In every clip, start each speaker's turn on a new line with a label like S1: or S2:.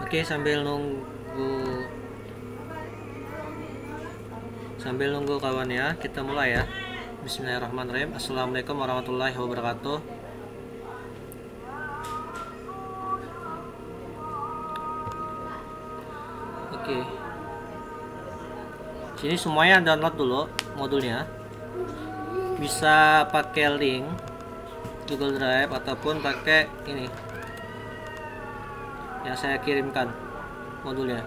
S1: Oke, sambil nunggu kawan ya, kita mulai ya. Bismillahirrahmanirrahim. Assalamualaikum warahmatullahi wabarakatuh. Oke. Sini semuanya download dulu modulnya. Bisa pakai link Google Drive ataupun pakai ini yang saya kirimkan modulnya.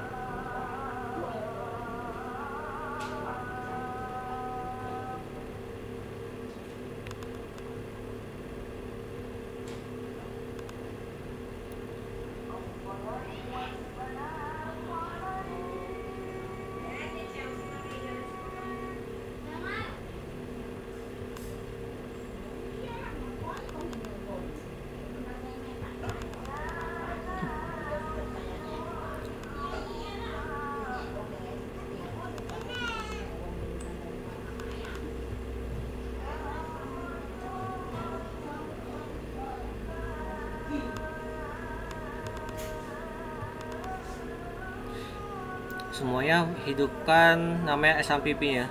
S1: Semuanya hidupkan namanya SMPP nya.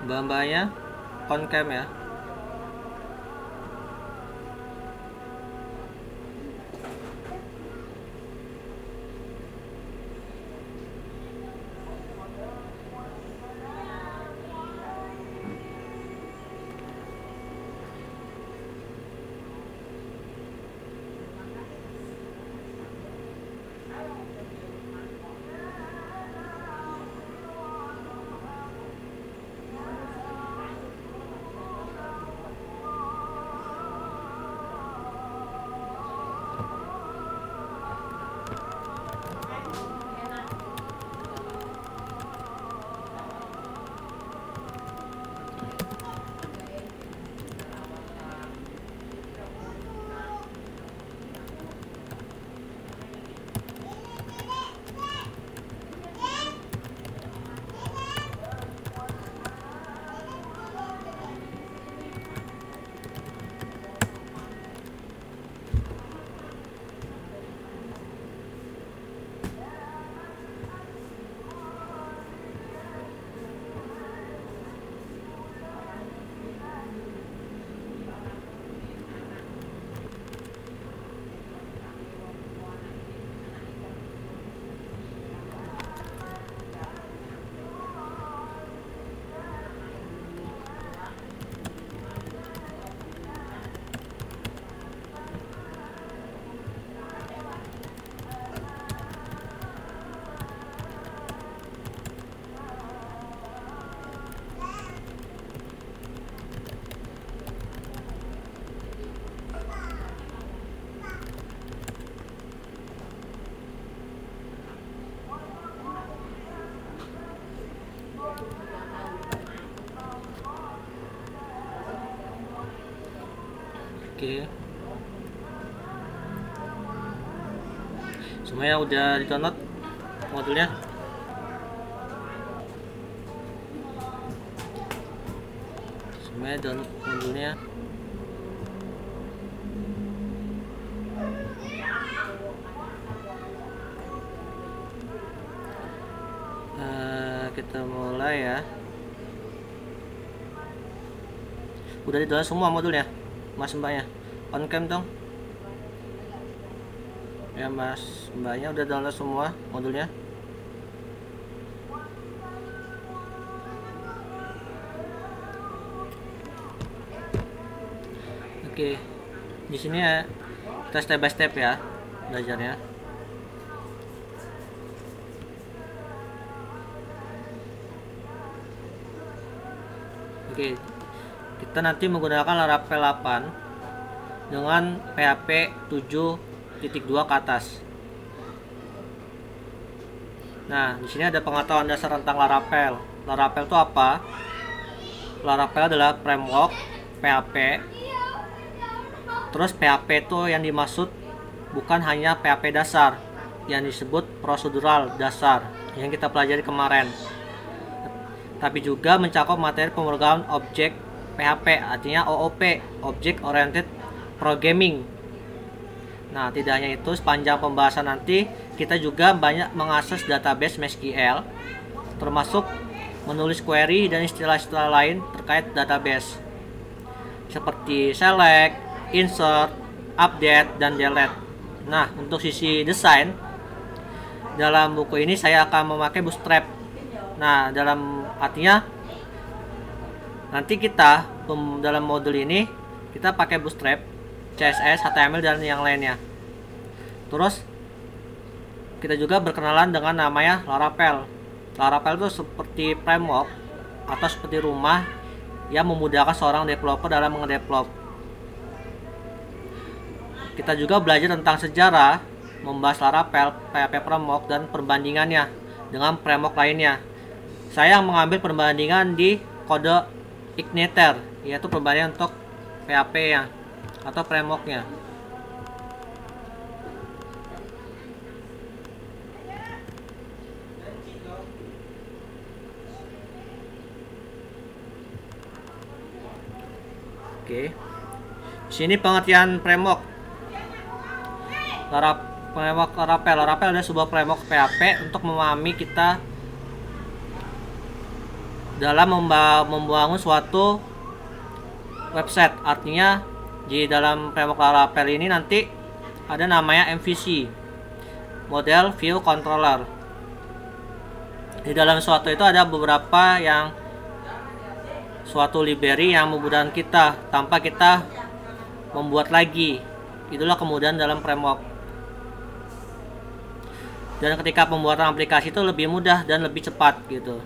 S1: Mbak-mbaknya on cam ya. Oke. Semuanya udah di-download modulnya. Semuanya download modulnya. Kita mulai ya. Udah di-download semua modulnya, Mas Mbaknya. On cam dong. Ya Mas Mbaknya udah download semua modulnya. Oke. Di sini ya kita step by step ya belajarnya. Oke. Kita nanti menggunakan Laravel 8 dengan PHP 7.2 ke atas. Nah, di sini ada pengetahuan dasar tentang Laravel. Laravel itu apa? Laravel adalah framework PHP. Terus PHP itu yang dimaksud bukan hanya PHP dasar, yang disebut prosedural dasar yang kita pelajari kemarin, tapi juga mencakup materi pemrograman objek PHP, artinya OOP, Object Oriented Programming. Nah, tidak hanya itu, sepanjang pembahasan nanti kita juga banyak mengakses database MySQL, termasuk menulis query dan istilah-istilah lain terkait database seperti select, insert, update, dan delete. Nah, untuk sisi desain, dalam buku ini saya akan memakai Bootstrap. Nah, dalam artinya nanti kita dalam modul ini kita pakai Bootstrap, CSS, HTML, dan yang lainnya. Terus kita juga berkenalan dengan namanya Laravel. Laravel itu seperti framework atau seperti rumah yang memudahkan seorang developer dalam mengedevelop. Kita juga belajar tentang sejarah, membahas Laravel, PHP framework, dan perbandingannya dengan framework lainnya. Saya mengambil perbandingan di kode Igniter, yaitu perbandingan untuk PHP-nya atau framework-nya. Oke. Sini pengertian framework. Laravel adalah sebuah framework PHP untuk memahami kita dalam membangun suatu website. Artinya di dalam framework Laravel ini nanti ada namanya MVC, Model View Controller. Di dalam suatu itu ada beberapa suatu library yang memudahkan kita tanpa kita membuat lagi. Itulah kemudahan dalam framework. Dan ketika pembuatan aplikasi itu lebih mudah dan lebih cepat gitu.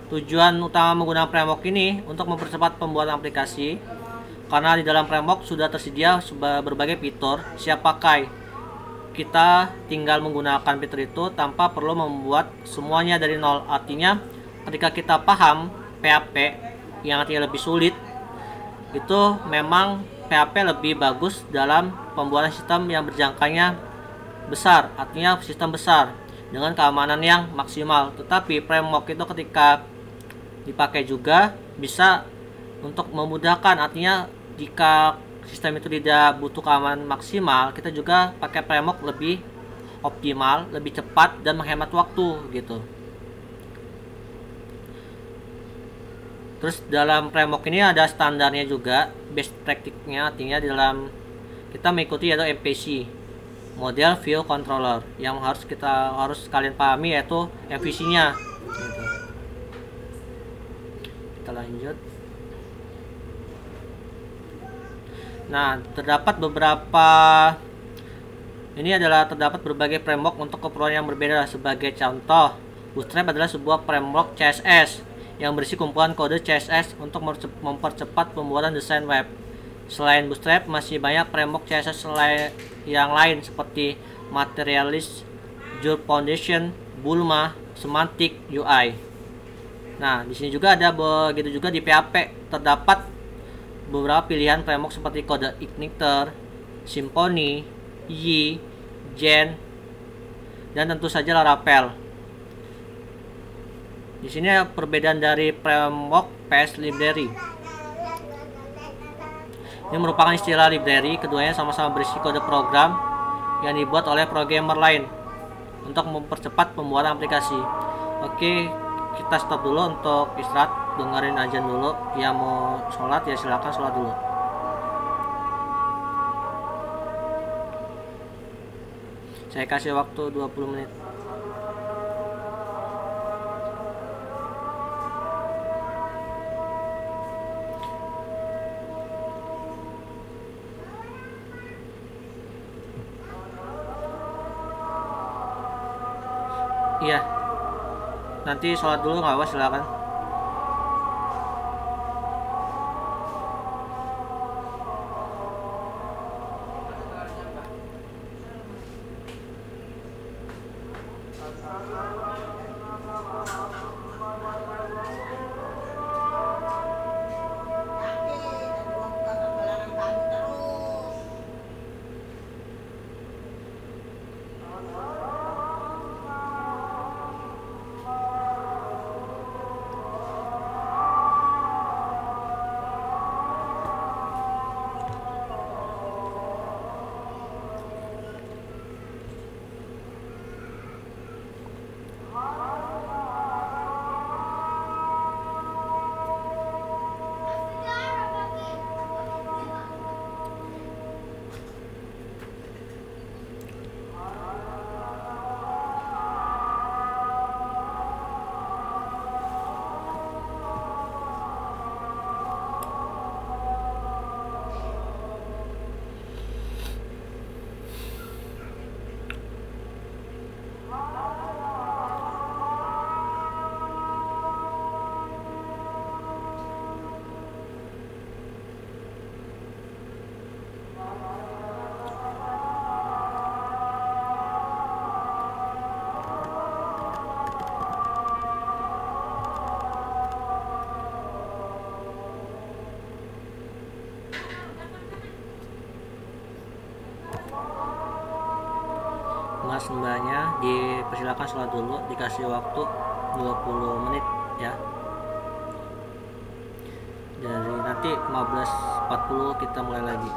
S1: Tujuan utama menggunakan framework ini untuk mempercepat pembuatan aplikasi, karena di dalam framework sudah tersedia berbagai fitur siap pakai. Kita tinggal menggunakan fitur itu tanpa perlu membuat semuanya dari nol. Artinya ketika kita paham PHP yang artinya lebih sulit, itu memang PHP lebih bagus dalam pembuatan sistem yang berjangkanya besar, artinya sistem besar dengan keamanan yang maksimal. Tetapi framework itu ketika dipakai juga bisa untuk memudahkan, artinya jika sistem itu tidak butuh keamanan maksimal, kita juga pakai framework lebih optimal, lebih cepat, dan menghemat waktu gitu. Terus dalam framework ini ada standarnya juga, best practice-nya, artinya dalam kita mengikuti yaitu MVC, Model View Controller, yang harus kalian pahami yaitu MVC-nya. Gitu. Kita lanjut. Nah, terdapat berbagai framework untuk keperluan yang berbeda. Sebagai contoh, Bootstrap adalah sebuah framework CSS yang berisi kumpulan kode CSS untuk mempercepat pembuatan desain web. Selain Bootstrap, masih banyak framework CSS yang lain seperti Materialist, Joomla Foundation, Bulma, Semantic UI. Nah, di sini juga ada begitu juga di PHP terdapat beberapa pilihan framework seperti kode Igniter, Symfony, Yi, Gen, dan tentu saja Laravel. Di sini perbedaan dari framework PS Library. Ini merupakan istilah library, keduanya sama-sama berisi kode program yang dibuat oleh programmer lain untuk mempercepat pembuatan aplikasi. Oke, kita stop dulu untuk istirahat, dengerin azan dulu. Yang mau sholat ya silakan sholat dulu. Saya kasih waktu 20 menit. Iya, nanti sholat dulu nggak apa, silakan. atas mbaknya, dipersilakan sholat dulu, dikasih waktu 20 menit ya. Dari nanti 15.40 kita mulai lagi.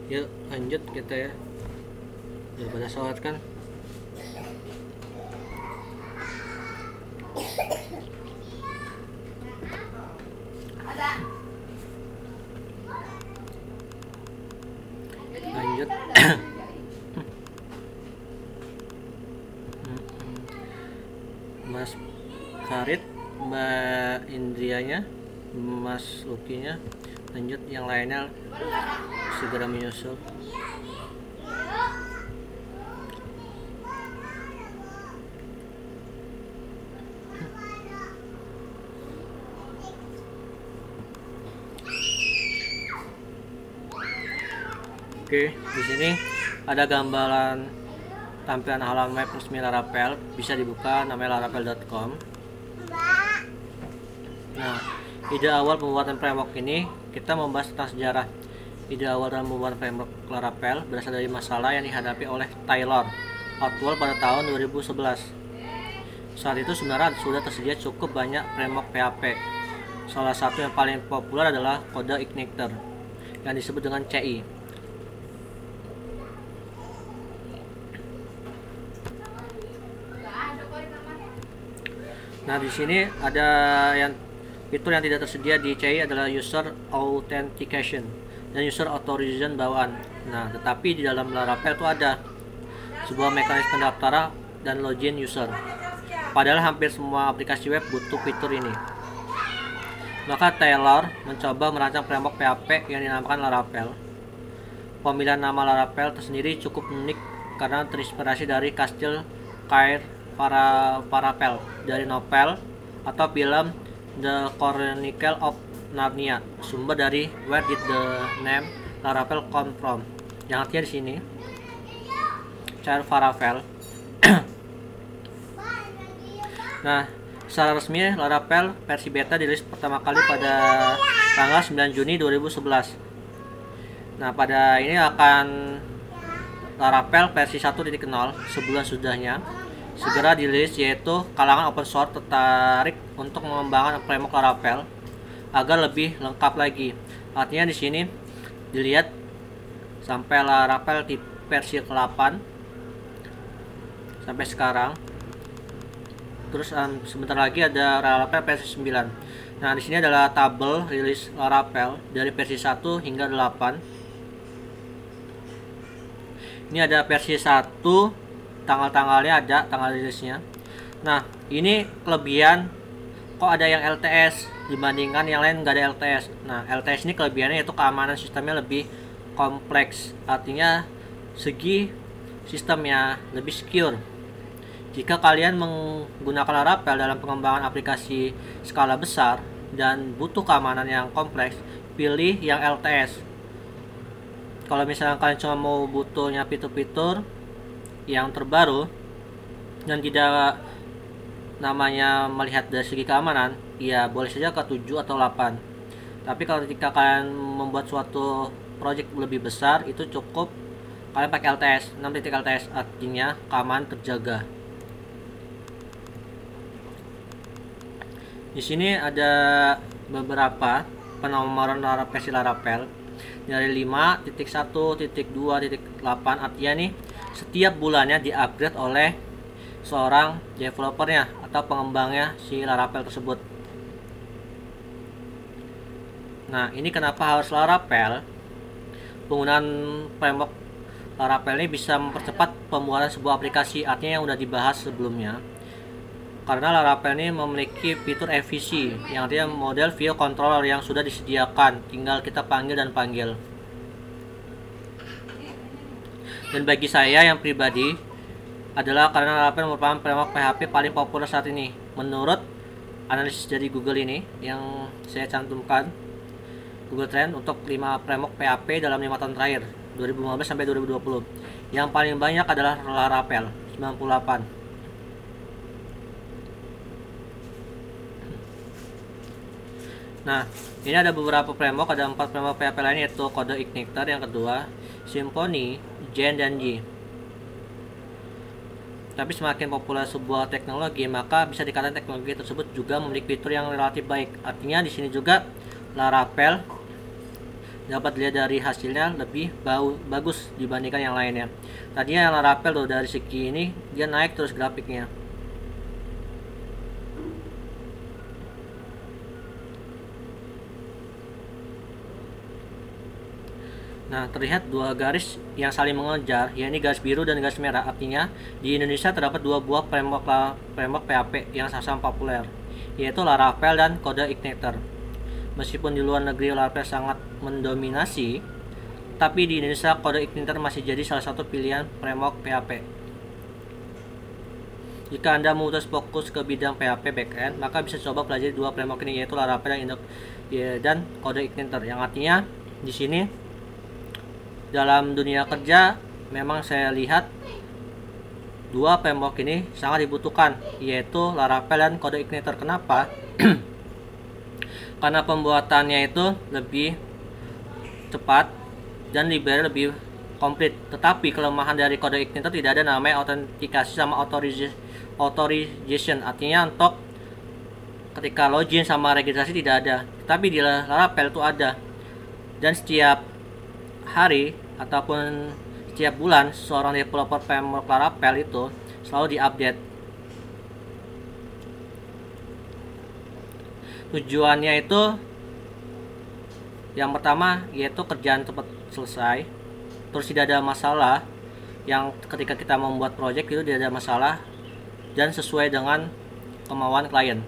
S1: Yuk lanjut kita ya, udah pada sholat kan. Lanjut. Mas Farid, Mbak Indrianya, Mas Lukinya. Lanjut, yang lainnya segera menyusul. Oke, di sini ada gambaran tampilan halaman web resmi Laravel, bisa dibuka, namanya laravel.com. Nah, ide awal pembuatan framework ini, kita membahas tentang sejarah. Ide awal dalam pembuatan framework Laravel berasal dari masalah yang dihadapi oleh Taylor Otwell pada tahun 2011. Saat itu sebenarnya sudah tersedia cukup banyak framework PHP. Salah satu yang paling populer adalah kode igniter yang disebut dengan CI. Nah, di sini ada fitur yang tidak tersedia di CI adalah user authentication dan user authorization bawaan. Nah, tetapi di dalam Laravel itu ada sebuah mekanisme pendaftaran dan login user. Padahal hampir semua aplikasi web butuh fitur ini. Maka Taylor mencoba merancang framework PHP yang dinamakan Laravel. Pemilihan nama Laravel tersendiri cukup unik karena terinspirasi dari kastil Cair Paravel dari novel atau film The Chronicle of Narnia. Sumber dari Where Did the Name Laravel Come From, yang artinya di sini Cair Paravel. Nah, secara resmi Laravel versi beta dirilis pertama kali pada tanggal 9 Juni 2011. Nah, pada ini akan Laravel versi 1.0 sebulan sudahnya segera dirilis, yaitu kalangan open source tertarik untuk mengembangkan framework Laravel agar lebih lengkap lagi. Artinya di sini dilihat sampai Laravel di versi ke-8 sampai sekarang. Terus sebentar lagi ada Laravel versi 9. Nah, di sini adalah tabel rilis Laravel dari versi 1 hingga 8. Ini ada versi 1, tanggal-tanggalnya ada, tanggal rilisnya. Nah, ini kelebihan kok ada yang LTS dibandingkan yang lain nggak ada LTS. Nah, LTS ini kelebihannya yaitu keamanan sistemnya lebih kompleks, artinya segi sistemnya lebih secure. Jika kalian menggunakan Laravel dalam pengembangan aplikasi skala besar dan butuh keamanan yang kompleks, pilih yang LTS. Kalau misalnya kalian cuma mau butuhnya fitur-fitur yang terbaru dan tidak namanya melihat dari segi keamanan, ya boleh saja ke 7 atau 8. Tapi kalau ketika kalian membuat suatu project lebih besar, itu cukup kalian pakai LTS, 6 LTS, artinya keamanan terjaga. Di sini ada beberapa penomoran versi Laravel dari 5.1.2.8, artinya nih setiap bulannya di-upgrade oleh seorang developernya atau pengembangnya si Laravel tersebut. Nah, ini kenapa harus Laravel. Penggunaan framework Laravel ini bisa mempercepat pembuatan sebuah aplikasi, artinya yang udah dibahas sebelumnya. Karena Laravel ini memiliki fitur EVC, yang artinya model view controller yang sudah disediakan, tinggal kita panggil dan panggil. Dan bagi saya yang pribadi adalah karena Laravel merupakan framework PHP paling populer saat ini. Menurut analisis dari Google ini yang saya cantumkan, Google Trend untuk 5 framework PHP dalam 5 tahun terakhir, 2015 sampai 2020. Yang paling banyak adalah Laravel, 98. Nah, ini ada beberapa framework, ada 4 framework PHP lain, yaitu Code Igniter yang kedua, Symfony, Gen, dan J. Tapi semakin populer sebuah teknologi, maka bisa dikatakan teknologi tersebut juga memiliki fitur yang relatif baik. Artinya di sini juga Laravel dapat dilihat dari hasilnya lebih bagus dibandingkan yang lainnya. Tadinya yang Laravel tuh dari segi ini dia naik terus grafiknya. Nah, terlihat dua garis yang saling mengejar, yakni garis biru dan garis merah. Artinya, di Indonesia terdapat dua buah framework PHP yang sama-sama populer, yaitu Laravel dan Code Igniter. Meskipun di luar negeri Laravel sangat mendominasi, tapi di Indonesia Code Igniter masih jadi salah satu pilihan framework PHP. Jika Anda memutus fokus ke bidang PHP backend, maka bisa coba pelajari dua framework ini, yaitu Laravel dan Code Igniter. Yang artinya di sini dalam dunia kerja memang saya lihat dua framework ini sangat dibutuhkan, yaitu Laravel dan Code Igniter. Kenapa? Karena pembuatannya itu lebih cepat dan library lebih komplit. Tetapi kelemahan dari Code Igniter tidak ada namanya autentikasi sama authorization. Artinya untuk ketika login sama registrasi tidak ada. Tapi di Laravel itu ada. Dan setiap hari ataupun setiap bulan seorang developer framework Laravel itu selalu diupdate. Tujuannya itu yang pertama yaitu kerjaan cepat selesai, terus tidak ada masalah, yang ketika kita membuat project itu tidak ada masalah dan sesuai dengan kemauan klien.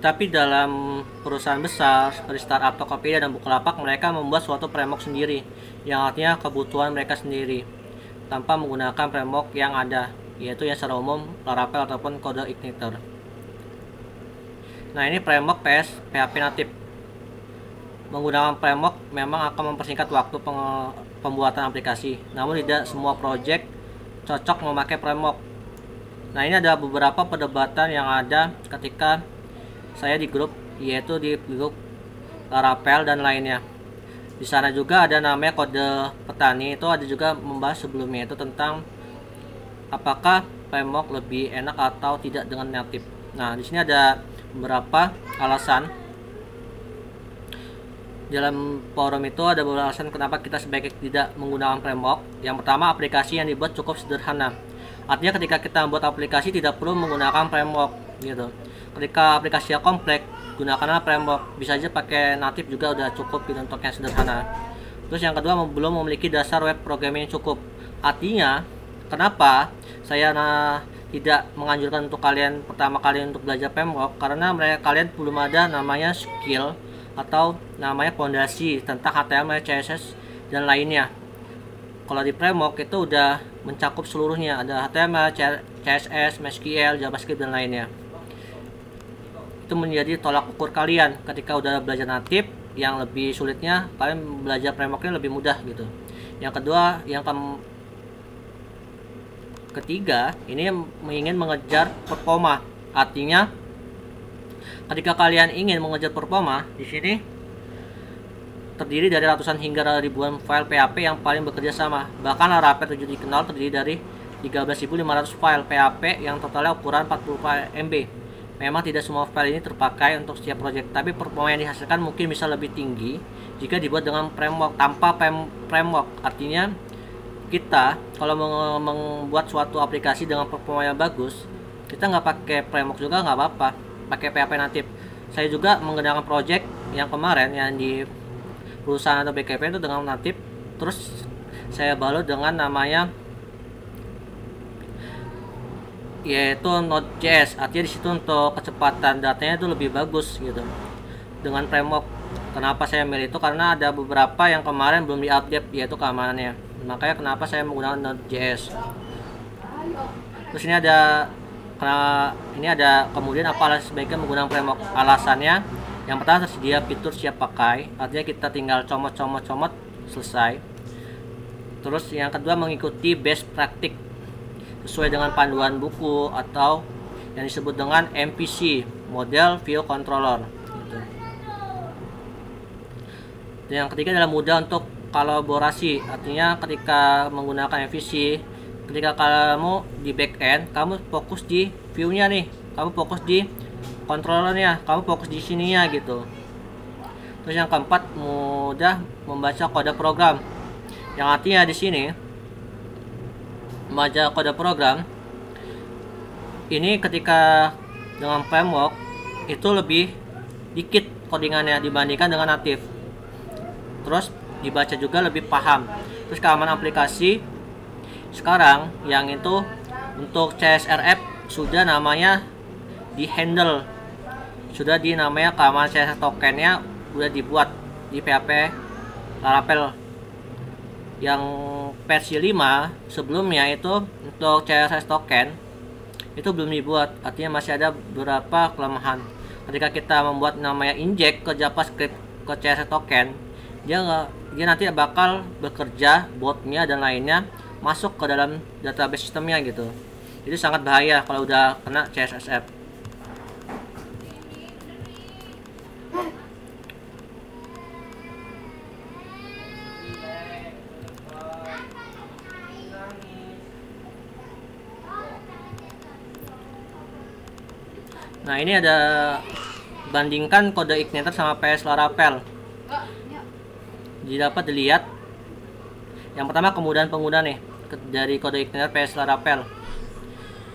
S1: Tapi dalam perusahaan besar seperti startup, Tokopedia, dan Bukalapak, mereka membuat suatu framework sendiri, yang artinya kebutuhan mereka sendiri, tanpa menggunakan framework yang ada, yaitu yang secara umum Laravel ataupun Code Igniter. Nah, ini framework PHP natif. Menggunakan framework memang akan mempersingkat waktu pembuatan aplikasi, namun tidak semua project cocok memakai framework. Nah, ini ada beberapa perdebatan yang ada ketika saya di grup, yaitu di grup Laravel dan lainnya. Di sana juga ada namanya kode petani, itu ada juga membahas sebelumnya itu tentang apakah framework lebih enak atau tidak dengan native. Nah, di sini ada beberapa alasan. Dalam forum itu ada beberapa alasan kenapa kita sebaiknya tidak menggunakan framework. Yang pertama, aplikasi yang dibuat cukup sederhana. Artinya ketika kita membuat aplikasi tidak perlu menggunakan framework gitu. Ketika aplikasinya kompleks, gunakanlah framework. Bisa aja pakai native juga udah cukup gitu untuk yang sederhana. Terus yang kedua, belum memiliki dasar web programming yang cukup. Artinya, kenapa saya tidak menganjurkan untuk kalian pertama kali untuk belajar framework, karena kalian belum ada namanya skill atau namanya fondasi tentang HTML, CSS, dan lainnya. Kalau di framework itu udah mencakup seluruhnya, ada HTML, CSS, MySQL, JavaScript, dan lainnya. Itu menjadi tolak ukur kalian. Ketika udah belajar native, yang lebih sulitnya kalian belajar frameworknya lebih mudah gitu. Yang kedua, ketiga, ini ingin mengejar performa. Artinya ketika kalian ingin mengejar performa, di sini terdiri dari ratusan hingga ribuan file PHP yang paling bekerja sama. Bahkan Laravel 7 dikenal terdiri dari 13.500 file PHP yang totalnya ukuran 40 MB. Memang tidak semua file ini terpakai untuk setiap project, tapi performa yang dihasilkan mungkin bisa lebih tinggi jika dibuat dengan framework. Tanpa framework, artinya kita kalau membuat suatu aplikasi dengan performa yang bagus, kita nggak pakai framework juga nggak apa-apa, pakai PHP natif. Saya juga menggunakan project yang kemarin yang di perusahaan atau BKP itu dengan natif, terus saya balut dengan namanya yaitu Node.js. Artinya di situ untuk kecepatan datanya itu lebih bagus gitu dengan framework. Kenapa saya milih itu? Karena ada beberapa yang kemarin belum diupdate, yaitu keamanannya. Makanya kenapa saya menggunakan Node.js. Terus ini ada kemudian apa sebaiknya menggunakan framework. Alasannya yang pertama, tersedia fitur siap pakai, artinya kita tinggal comot selesai. Terus yang kedua, mengikuti best practice sesuai dengan panduan buku atau yang disebut dengan MVC, Model View Controller gitu. Dan yang ketiga adalah mudah untuk kolaborasi, artinya ketika menggunakan MVC, ketika kamu di backend, kamu fokus di view-nya nih, kamu fokus di controllernya, kamu fokus di sininya gitu. Terus yang keempat, mudah membaca kode program, yang artinya di sini membaca kode program ini ketika dengan framework itu lebih dikit codingannya dibandingkan dengan natif. Terus dibaca juga lebih paham. Terus keamanan aplikasi sekarang yang itu untuk CSRF sudah namanya di handle, sudah dinamanya keamanan CSRF tokennya udah dibuat di PHP Laravel. Yang versi 5 sebelumnya itu untuk CSS token itu belum dibuat, artinya masih ada beberapa kelemahan. Ketika kita membuat namanya inject ke JavaScript ke CSS token, dia nanti bakal bekerja botnya dan lainnya masuk ke dalam database sistemnya gitu. Itu sangat bahaya kalau udah kena CSSF. Nah, ini ada bandingkan kode igniter sama PS Laravel. Dapat dilihat yang pertama kemudahan pengguna nih dari kode igniter PS Laravel.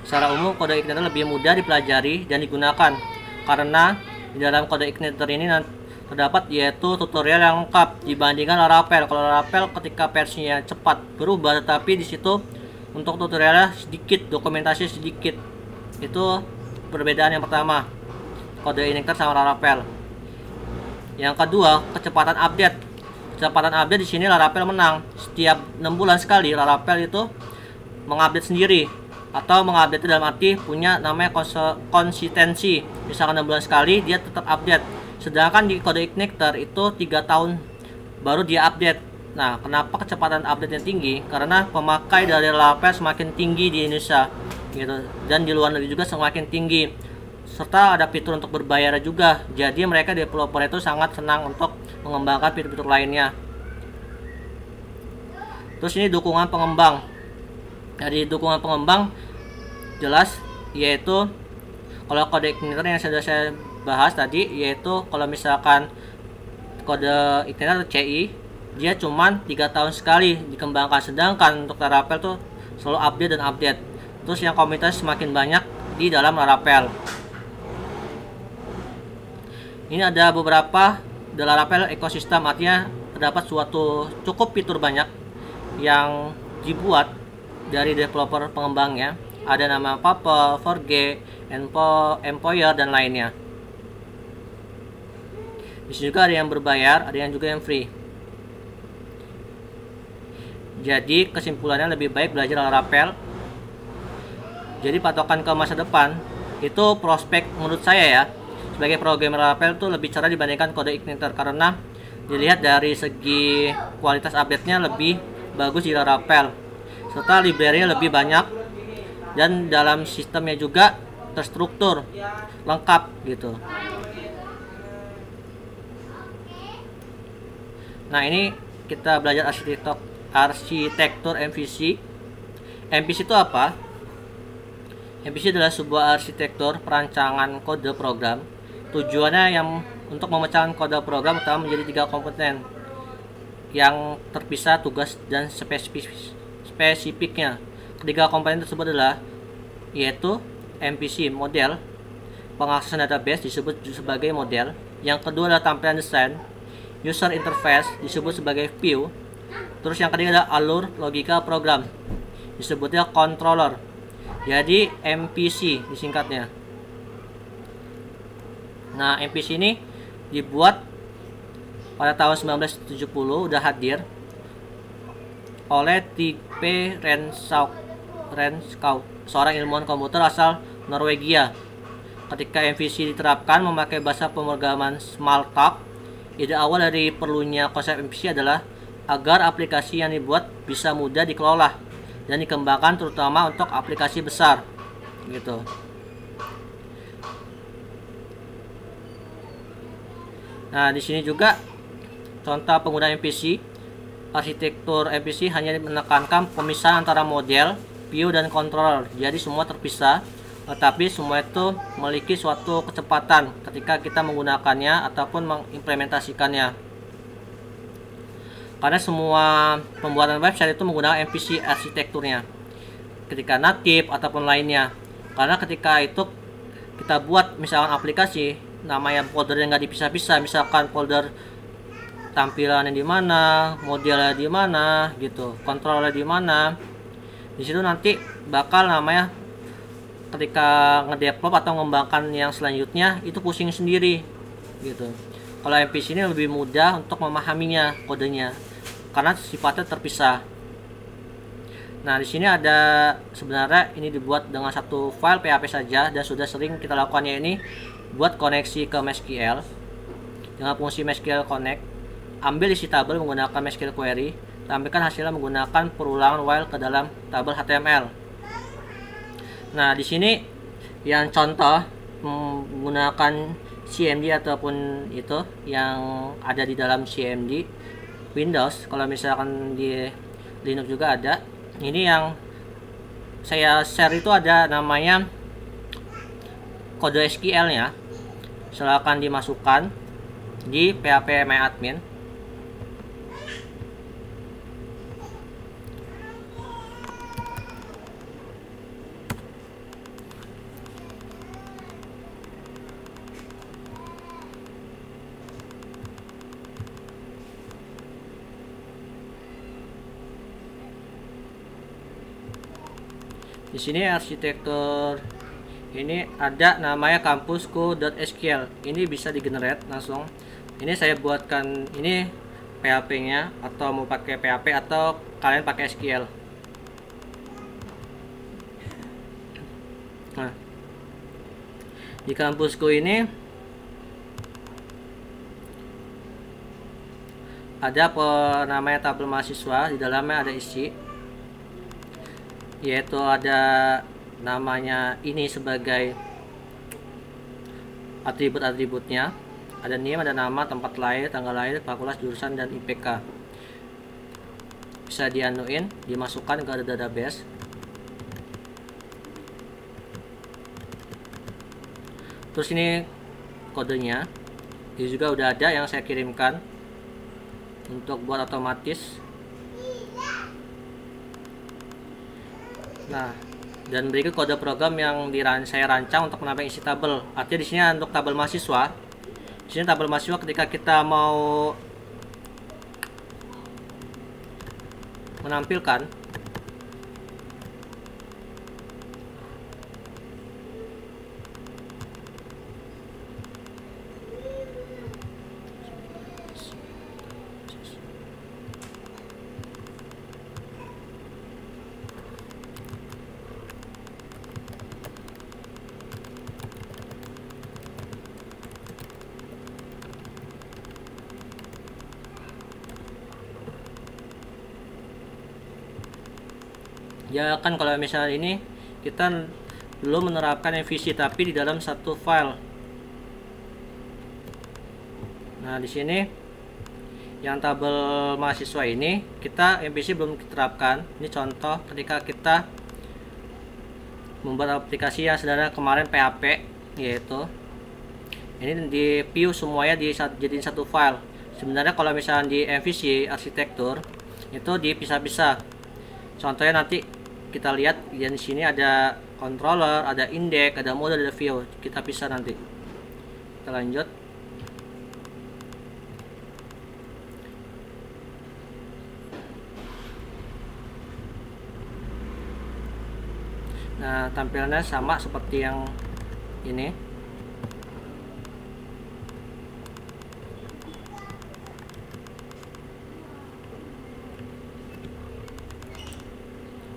S1: Secara umum kode igniter lebih mudah dipelajari dan digunakan karena di dalam kode igniter ini terdapat yaitu tutorial yang lengkap dibandingkan Laravel. Kalau Laravel ketika versinya cepat berubah, tetapi di situ untuk tutorialnya sedikit, dokumentasi sedikit. Itu perbedaan yang pertama, kode igniter sama Laravel. Yang kedua, kecepatan update. Kecepatan update di sini Laravel menang. Setiap 6 bulan sekali Laravel itu mengupdate sendiri, atau mengupdate dalam arti punya namanya konsistensi. Misalkan 6 bulan sekali dia tetap update. Sedangkan di kode igniter itu 3 tahun baru dia update. Nah, kenapa kecepatan update-nya tinggi? Karena pemakai dari Laravel semakin tinggi di Indonesia gitu, dan di luar negeri juga semakin tinggi, serta ada fitur untuk berbayar juga. Jadi mereka developer itu sangat senang untuk mengembangkan fitur-fitur lainnya. Terus ini dukungan pengembang. Dari dukungan pengembang jelas, yaitu kalau kode igniter yang sudah saya bahas tadi, yaitu kalau misalkan kode igniter CI dia cuman 3 tahun sekali dikembangkan, sedangkan untuk Laravel tuh selalu update dan update. Terus yang komunitas semakin banyak di dalam Laravel. Ini ada beberapa di Laravel ekosistem, artinya terdapat suatu cukup fitur banyak yang dibuat dari developer pengembangnya. Ada nama Papa, Forge, Employer dan lainnya. Di sini juga ada yang berbayar, ada yang juga yang free. Jadi kesimpulannya lebih baik belajar Laravel. Jadi patokan ke masa depan itu prospek menurut saya ya, sebagai programmer Laravel itu lebih cerah dibandingkan kode igniter, karena dilihat dari segi kualitas update-nya lebih bagus di Laravel, serta library-nya lebih banyak, dan dalam sistemnya juga terstruktur lengkap gitu. Nah, ini kita belajar arsitektur MVC. MVC itu apa? MVC adalah sebuah arsitektur perancangan kode program. Tujuannya yang untuk memecahkan kode program utama menjadi 3 komponen yang terpisah tugas dan spesifiknya. Ketiga komponen tersebut adalah yaitu MVC model, pengaksesan database disebut sebagai model. Yang kedua adalah tampilan desain, user interface disebut sebagai view. Terus yang ketiga adalah alur logika program, disebutnya controller. Jadi MVC disingkatnya. Nah, MVC ini dibuat pada tahun 1970, udah hadir oleh T.P. Renskau, seorang ilmuwan komputer asal Norwegia. Ketika MVC diterapkan memakai bahasa pemrograman Smalltalk, ide awal dari perlunya konsep MVC adalah agar aplikasi yang dibuat bisa mudah dikelola dan dikembangkan, terutama untuk aplikasi besar, gitu. Nah, di sini juga contoh penggunaan MVC. Arsitektur MVC hanya menekankan pemisahan antara model, view, dan controller. Jadi semua terpisah, tetapi semua itu memiliki suatu kecepatan ketika kita menggunakannya ataupun mengimplementasikannya. Karena semua pembuatan website itu menggunakan MVC arsitekturnya, ketika native ataupun lainnya. Karena ketika itu kita buat misalkan aplikasi, namanya foldernya nggak dipisah-pisah, misalkan folder tampilannya di mana, modelnya di mana, gitu, kontrolnya di mana. Di situ nanti bakal namanya ketika ngedevelop atau mengembangkan yang selanjutnya itu pusing sendiri, gitu. Kalau MVC ini lebih mudah untuk memahaminya kodenya karena sifatnya terpisah. Nah, di sini ada sebenarnya ini dibuat dengan satu file PHP saja dan sudah sering kita lakukannya ini buat koneksi ke MySQL dengan fungsi MySQL Connect. Ambil isi tabel menggunakan MySQL Query, tampilkan hasilnya menggunakan perulangan while ke dalam tabel HTML. Nah, di sini yang contoh menggunakan CMD ataupun itu yang ada di dalam CMD Windows. Kalau misalkan di Linux juga ada. Ini yang saya share itu ada namanya kode SQL-nya. Silakan dimasukkan di phpMyAdmin. Di sini arsitektur ini ada namanya kampusku.sql. Ini bisa di-generate langsung. Ini saya buatkan ini PHP-nya, atau mau pakai PHP atau kalian pakai SQL. Nah, di kampusku ini ada namanya tabel mahasiswa, di dalamnya ada isi, yaitu ada namanya ini sebagai atribut-atributnya, ada name, ada nama, tempat lahir, tanggal lahir, fakultas, jurusan, dan IPK. Bisa dianuin, dimasukkan ke database. Terus ini kodenya, ini juga udah ada yang saya kirimkan untuk buat otomatis. Nah, dan berikut kode program yang saya rancang untuk menambah isi tabel. Artinya di sini untuk tabel mahasiswa. Di sini tabel mahasiswa ketika kita mau menampilkan ya kan, kalau misalnya ini kita belum menerapkan MVC tapi di dalam satu file. Nah, di sini yang tabel mahasiswa ini kita MVC belum diterapkan. Ini contoh ketika kita membuat aplikasi yang sederhana kemarin PHP, yaitu ini di view semuanya dijadiin satu file. Sebenarnya kalau misalnya di MVC arsitektur itu dipisah-pisah. Contohnya nanti kita lihat di sini ada controller, ada index, ada mode, ada view. Kita pisah nanti. Kita lanjut. Nah, tampilannya sama seperti yang ini.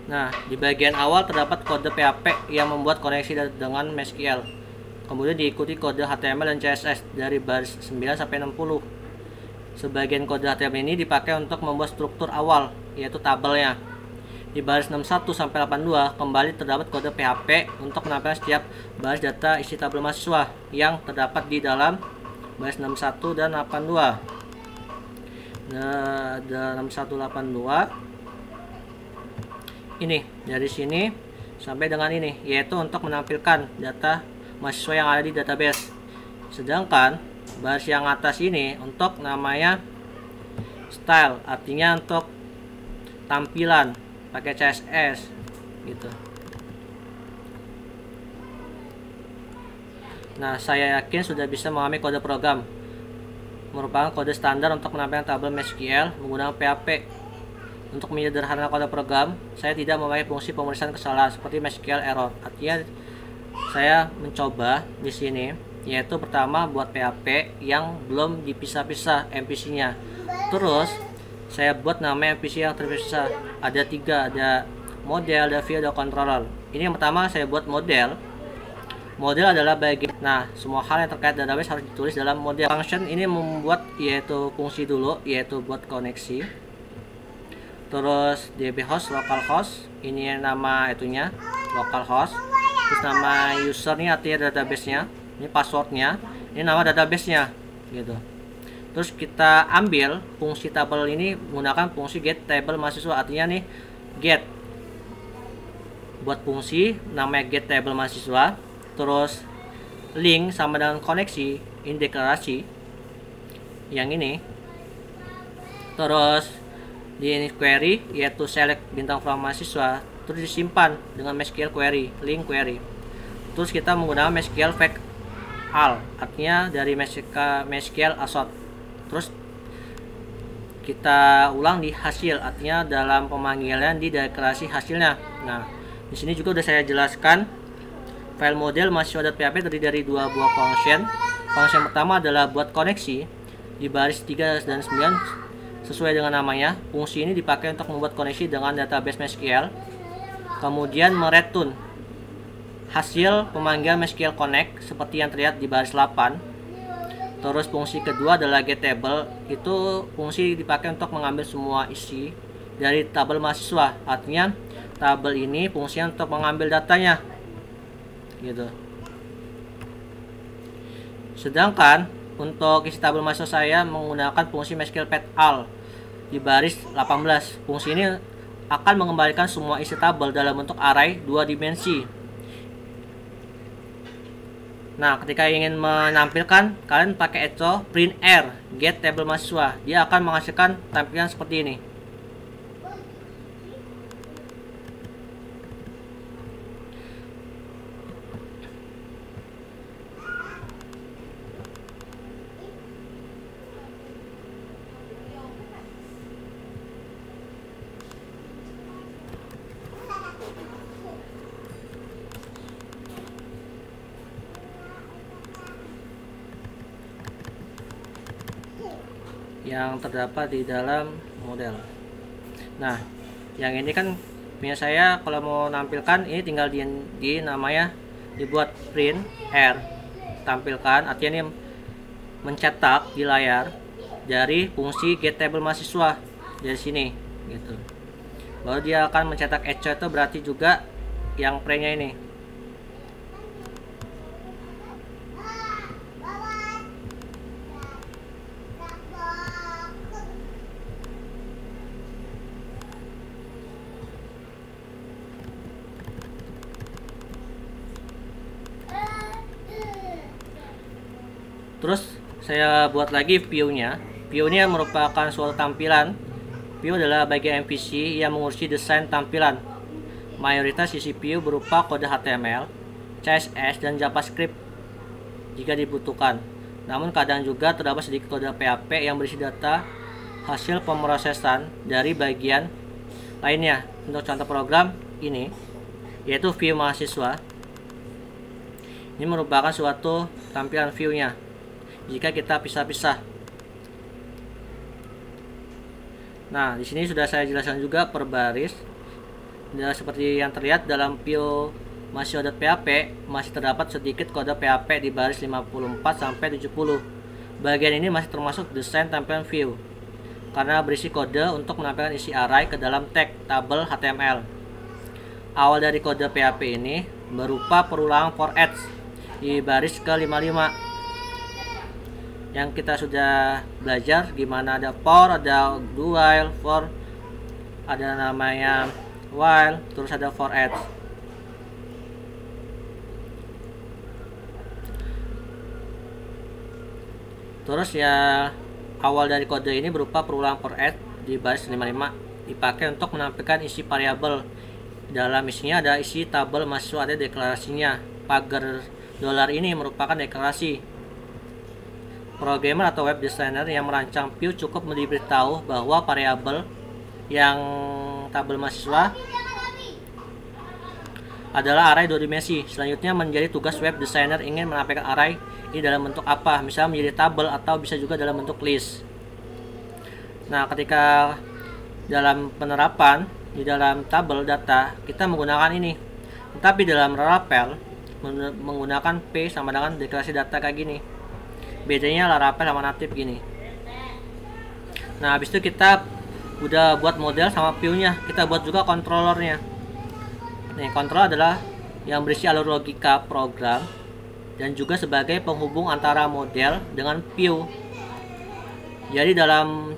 S1: Nah, di bagian awal terdapat kode PHP yang membuat koneksi dengan MySQL. Kemudian diikuti kode HTML dan CSS dari baris 9 sampai 60. Sebagian kode HTML ini dipakai untuk membuat struktur awal, yaitu tabelnya. Di baris 61 sampai 82 kembali terdapat kode PHP untuk menampilkan setiap baris data isi tabel mahasiswa yang terdapat di dalam baris 61 dan 82. Nah, 6182 ini dari sini sampai dengan ini, yaitu untuk menampilkan data mahasiswa yang ada di database. Sedangkan baris yang atas ini untuk namanya style, artinya untuk tampilan pakai CSS gitu. Nah, saya yakin sudah bisa memahami kode program. Merupakan kode standar untuk menampilkan tabel MySQL menggunakan PHP. Untuk menyederhanakan kode program, saya tidak memakai fungsi pemeriksaan kesalahan seperti MySQL error. Artinya saya mencoba di sini, yaitu pertama buat PHP yang belum dipisah-pisah MVC-nya. Terus saya buat nama MVC yang terpisah. Ada 3, ada model, ada view, ada controller. Ini yang pertama saya buat model. Model adalah bagian. Nah, semua hal yang terkait database harus ditulis dalam model. Function ini membuat yaitu fungsi dulu, yaitu buat koneksi. Terus DB host, localhost, ini nama itunya localhost. Terus nama user nih artinya database-nya, ini passwordnya, ini nama database-nya gitu. Terus kita ambil fungsi tabel ini menggunakan fungsi get table mahasiswa, artinya nih get buat fungsi namanya get table mahasiswa. Terus link sama dengan koneksi ini deklarasi yang ini. Terus di ini query yaitu select bintang from mahasiswa, terus disimpan dengan MySQL query, link query. Terus kita menggunakan MySQL fetch all, artinya dari MySQL asort. Terus kita ulang di hasil, artinya dalam pemanggilan di deklarasi hasilnya. Nah, di sini juga udah saya jelaskan file model mahasiswa.php terdiri dari 2 buah function. Function pertama adalah buat koneksi di baris 3 dan 9. Sesuai dengan namanya, fungsi ini dipakai untuk membuat koneksi dengan database MySQL. Kemudian mereturn hasil pemanggilan MySQL Connect seperti yang terlihat di baris 8. Terus fungsi kedua adalah getTable. Itu fungsi dipakai untuk mengambil semua isi dari tabel mahasiswa. Artinya tabel ini fungsinya untuk mengambil datanya gitu. Sedangkan untuk isi tabel mahasiswa saya menggunakan fungsi MySQL fetch all di baris 18. Fungsi ini akan mengembalikan semua isi tabel dalam bentuk array 2 dimensi. Nah, ketika ingin menampilkan, kalian pakai echo print r get table mahasiswa. Dia akan menghasilkan tampilan seperti ini. Yang terdapat di dalam model. Nah, yang ini kan punya saya, kalau mau nampilkan ini tinggal di namanya dibuat print r tampilkan, artinya ini mencetak di layar dari fungsi get table mahasiswa dari sini gitu. Baru dia akan mencetak echo, itu berarti juga yang printnya ini. Terus saya buat lagi view-nya. View ini merupakan suatu tampilan. View adalah bagian MVC yang mengurusi desain tampilan. Mayoritas isi view berupa kode HTML, CSS, dan JavaScript jika dibutuhkan. Namun kadang juga terdapat sedikit kode PHP yang berisi data hasil pemrosesan dari bagian lainnya. Untuk contoh program ini, yaitu view mahasiswa. Ini merupakan suatu tampilan view-nya jika kita pisah-pisah. Nah, di sini sudah saya jelaskan juga per baris. Nah, seperti yang terlihat dalam view mahasiswa.php masih terdapat sedikit kode PHP di baris 54 sampai 70. Bagian ini masih termasuk desain tampilan view karena berisi kode untuk menampilkan isi array ke dalam tag tabel HTML. Awal dari kode PHP ini berupa perulangan for each di baris ke-55 yang kita sudah belajar gimana ada for, ada do while, for, ada namanya while, terus ada for each. Terus ya awal dari kode ini berupa perulangan for each di baris 55 dipakai untuk menampilkan isi variabel. Dalam isinya ada isi tabel mahasiswa, ada deklarasinya. Pagar dolar ini merupakan deklarasi. Programmer atau web designer yang merancang view cukup diberitahu bahwa variabel yang tabel mahasiswa adalah array 2 dimensi. Selanjutnya menjadi tugas web designer ingin menampilkan array ini dalam bentuk apa, misalnya menjadi tabel atau bisa juga dalam bentuk list. Nah, ketika dalam penerapan di dalam tabel data kita menggunakan ini, tetapi dalam Laravel menggunakan P sama dengan deklarasi data kayak gini. Bedanya Laravel sama native gini. Nah, habis itu kita udah buat model sama view-nya, kita buat juga controllernya. Nih, controller adalah yang berisi alur logika program dan juga sebagai penghubung antara model dengan view. Jadi dalam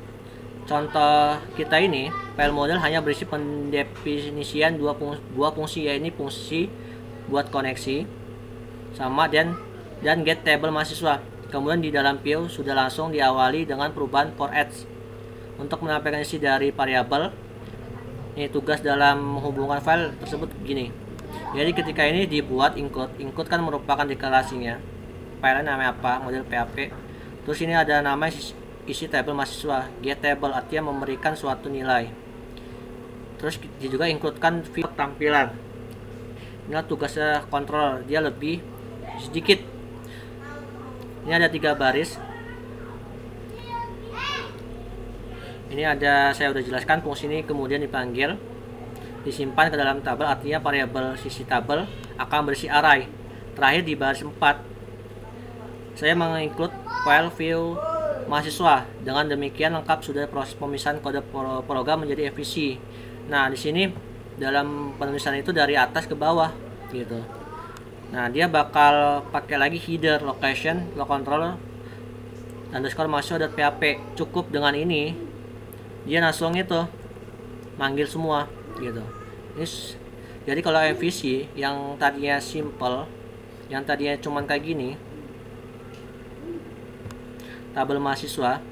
S1: contoh kita ini, file model hanya berisi pendefinisian dua fungsi, yaitu fungsi buat koneksi sama dan get table mahasiswa. Kemudian di dalam view sudah langsung diawali dengan perubahan for each untuk menampilkan isi dari variabel. Ini tugas dalam menghubungkan file tersebut gini. Jadi ketika ini dibuat include kan merupakan deklarasinya. File namanya apa, model PHP. Terus ini ada nama isi tabel mahasiswa, get table artinya memberikan suatu nilai. Terus juga include kan view tampilan. Ini tugasnya controller, dia lebih sedikit. Ini ada 3 baris. Ini ada, saya udah jelaskan fungsi ini kemudian dipanggil, disimpan ke dalam tabel, artinya variabel sisi tabel akan berisi array. Terakhir di baris 4 saya menginclude file view mahasiswa. Dengan demikian lengkap sudah proses pemisahan kode program menjadi MVC. Nah, di sini dalam penulisan itu dari atas ke bawah gitu. Nah, dia bakal pakai lagi header location controller underscore mahasiswa.php. Cukup dengan ini dia langsung itu manggil semua gitu. Jadi kalau MVC yang tadinya simple, yang tadinya cuman kayak gini, tabel mahasiswa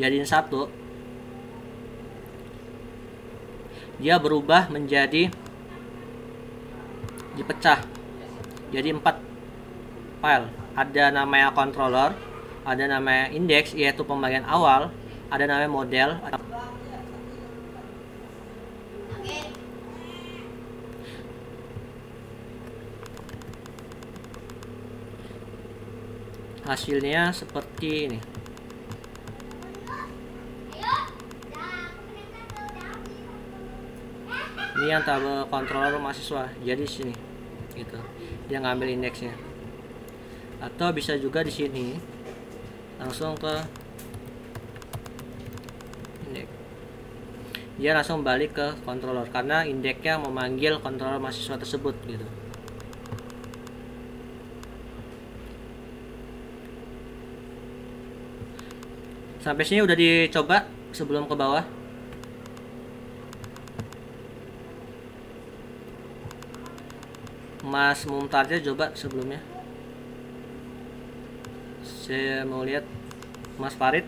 S1: jadiin satu, dia berubah menjadi dipecah jadi 4 file. Ada namanya controller, ada namanya index yaitu pembagian awal, ada namanya model, hasilnya seperti ini. Ini yang tabel controller mahasiswa. Jadi sini gitu. Dia ngambil indeksnya. Atau bisa juga di sini langsung ke indeks. Dia langsung balik ke controller karena indeksnya memanggil controller mahasiswa tersebut gitu. Sampai sini udah dicoba sebelum ke bawah. Mas Mumtaznya coba sebelumnya. Saya mau lihat Mas Farid.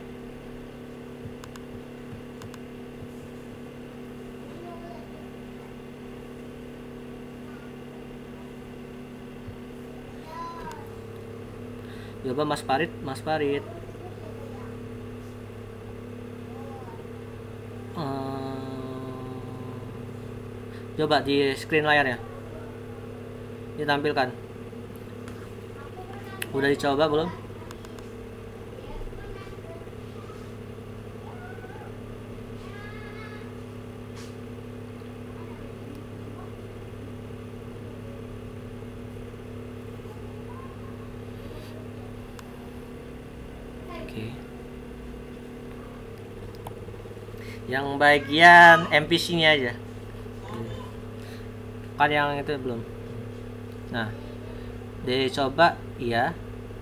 S1: Coba Mas Farid, coba di screen layarnya ditampilkan. Udah dicoba belum? Oke. Yang bagian MPC-nya aja. Kan yang itu belum. Nah, dicoba, iya.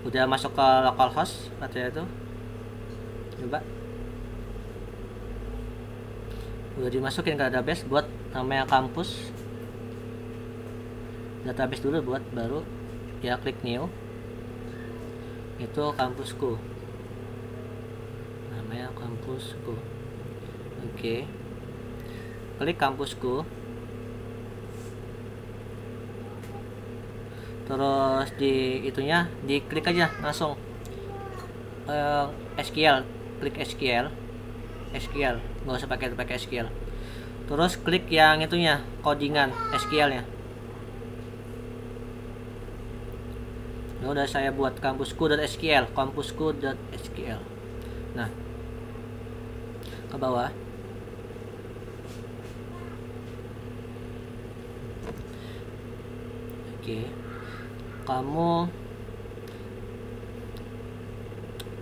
S1: Udah masuk ke localhost katanya itu. Coba. Udah dimasukin ke database buat namanya kampus. Database dulu buat baru ya klik new. Itu kampusku. Namanya kampusku. Oke. Klik kampusku. Terus di itunya diklik aja langsung SQL, klik SQL, nggak usah pakai SQL. Terus klik yang itunya codingan SQL nya. Nah, udah saya buat kampusku.sql. Nah, ke bawah. Oke. Kamu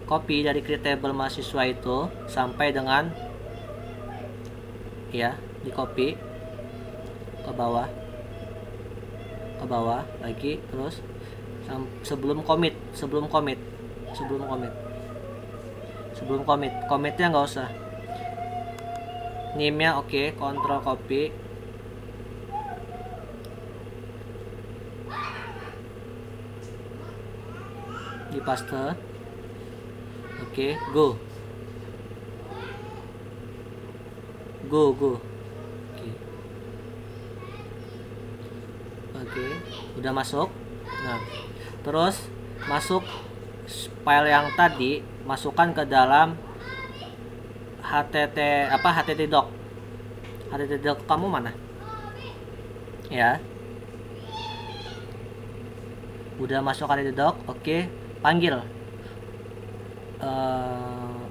S1: copy dari create table mahasiswa itu sampai dengan ya, di copy ke bawah lagi, terus sebelum commit commitnya nggak usah, name-nya oke, control copy, di paste, oke, go, oke, udah masuk. Nah, terus masuk file yang tadi, masukkan ke dalam httdoc. httdoc kamu mana ya? Udah masuk httdoc, oke, panggil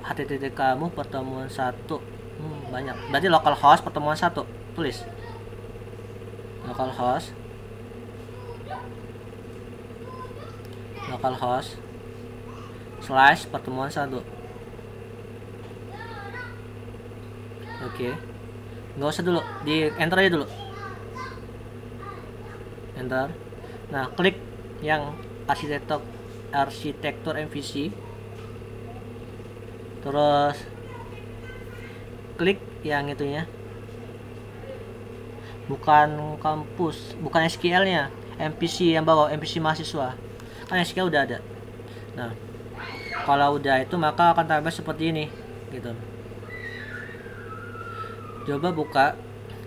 S1: httdoc kamu pertemuan 1. Banyak, berarti localhost pertemuan 1, tulis localhost / pertemuan 1. Oke, nggak usah dulu, di enter aja dulu, enter. Nah, klik yang arsitektur MVC, terus klik yang itunya, bukan kampus, bukan SQL nya, MVC yang bawah, MVC mahasiswa, kan SQL udah ada. Nah, kalau udah itu maka akan tampil seperti ini gitu. Coba buka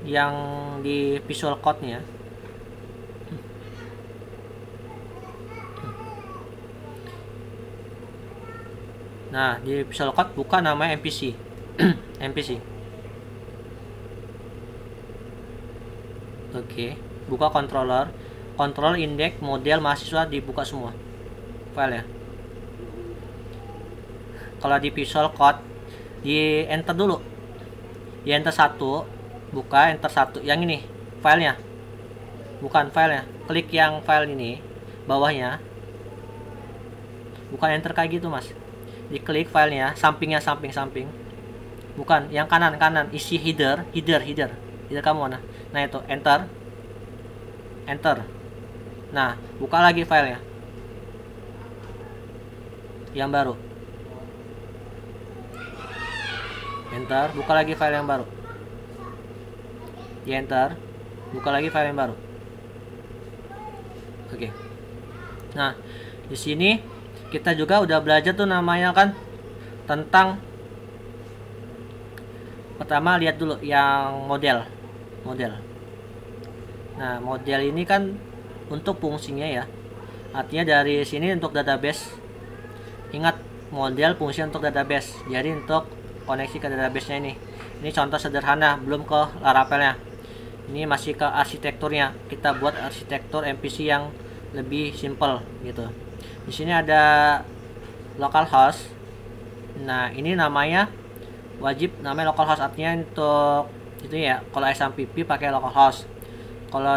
S1: yang di Visual Code nya. Nah, di Visual Code buka namanya MPC. MPC. Oke, buka controller, control index model mahasiswa, dibuka semua file ya. Kalau di Visual Code di enter dulu, di enter 1, buka enter 1 yang ini filenya, bukan filenya, klik yang file ini bawahnya, bukan enter kayak gitu mas, diklik filenya, sampingnya, samping, bukan yang kanan, isi header kamu mana. Nah itu enter. Nah, buka lagi filenya yang baru, enter, buka lagi file yang baru, di enter, buka lagi file yang baru. Oke. Nah, di sini kita juga udah belajar tuh namanya kan tentang, pertama lihat dulu yang model. Nah, model ini kan untuk fungsinya ya, artinya dari sini untuk database Ingat, model fungsi untuk database. Jadi untuk koneksi ke database-nya ini contoh sederhana, belum ke Laravelnya. Ini masih ke arsitekturnya. Kita buat arsitektur MVC yang lebih simple gitu. Di sini ada localhost. Nah, ini namanya wajib namanya localhost, artinya untuk itu ya. Kalau SMPP pakai localhost. Kalau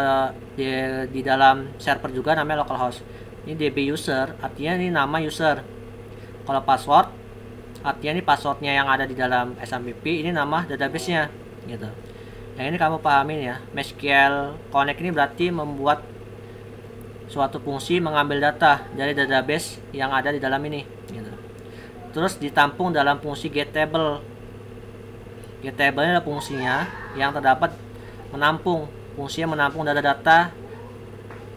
S1: di dalam server juga namanya localhost. Ini DB user, artinya ini nama user. Kalau password, artinya ini passwordnya yang ada di dalam SMPP, ini nama database-nya gitu. Yang ini kamu pahamin ya. MySQL Connect ini berarti membuat suatu fungsi mengambil data dari database yang ada di dalam ini gitu. Terus ditampung dalam fungsi getTable. GetTable ini adalah fungsinya yang terdapat menampung, fungsinya menampung data-data,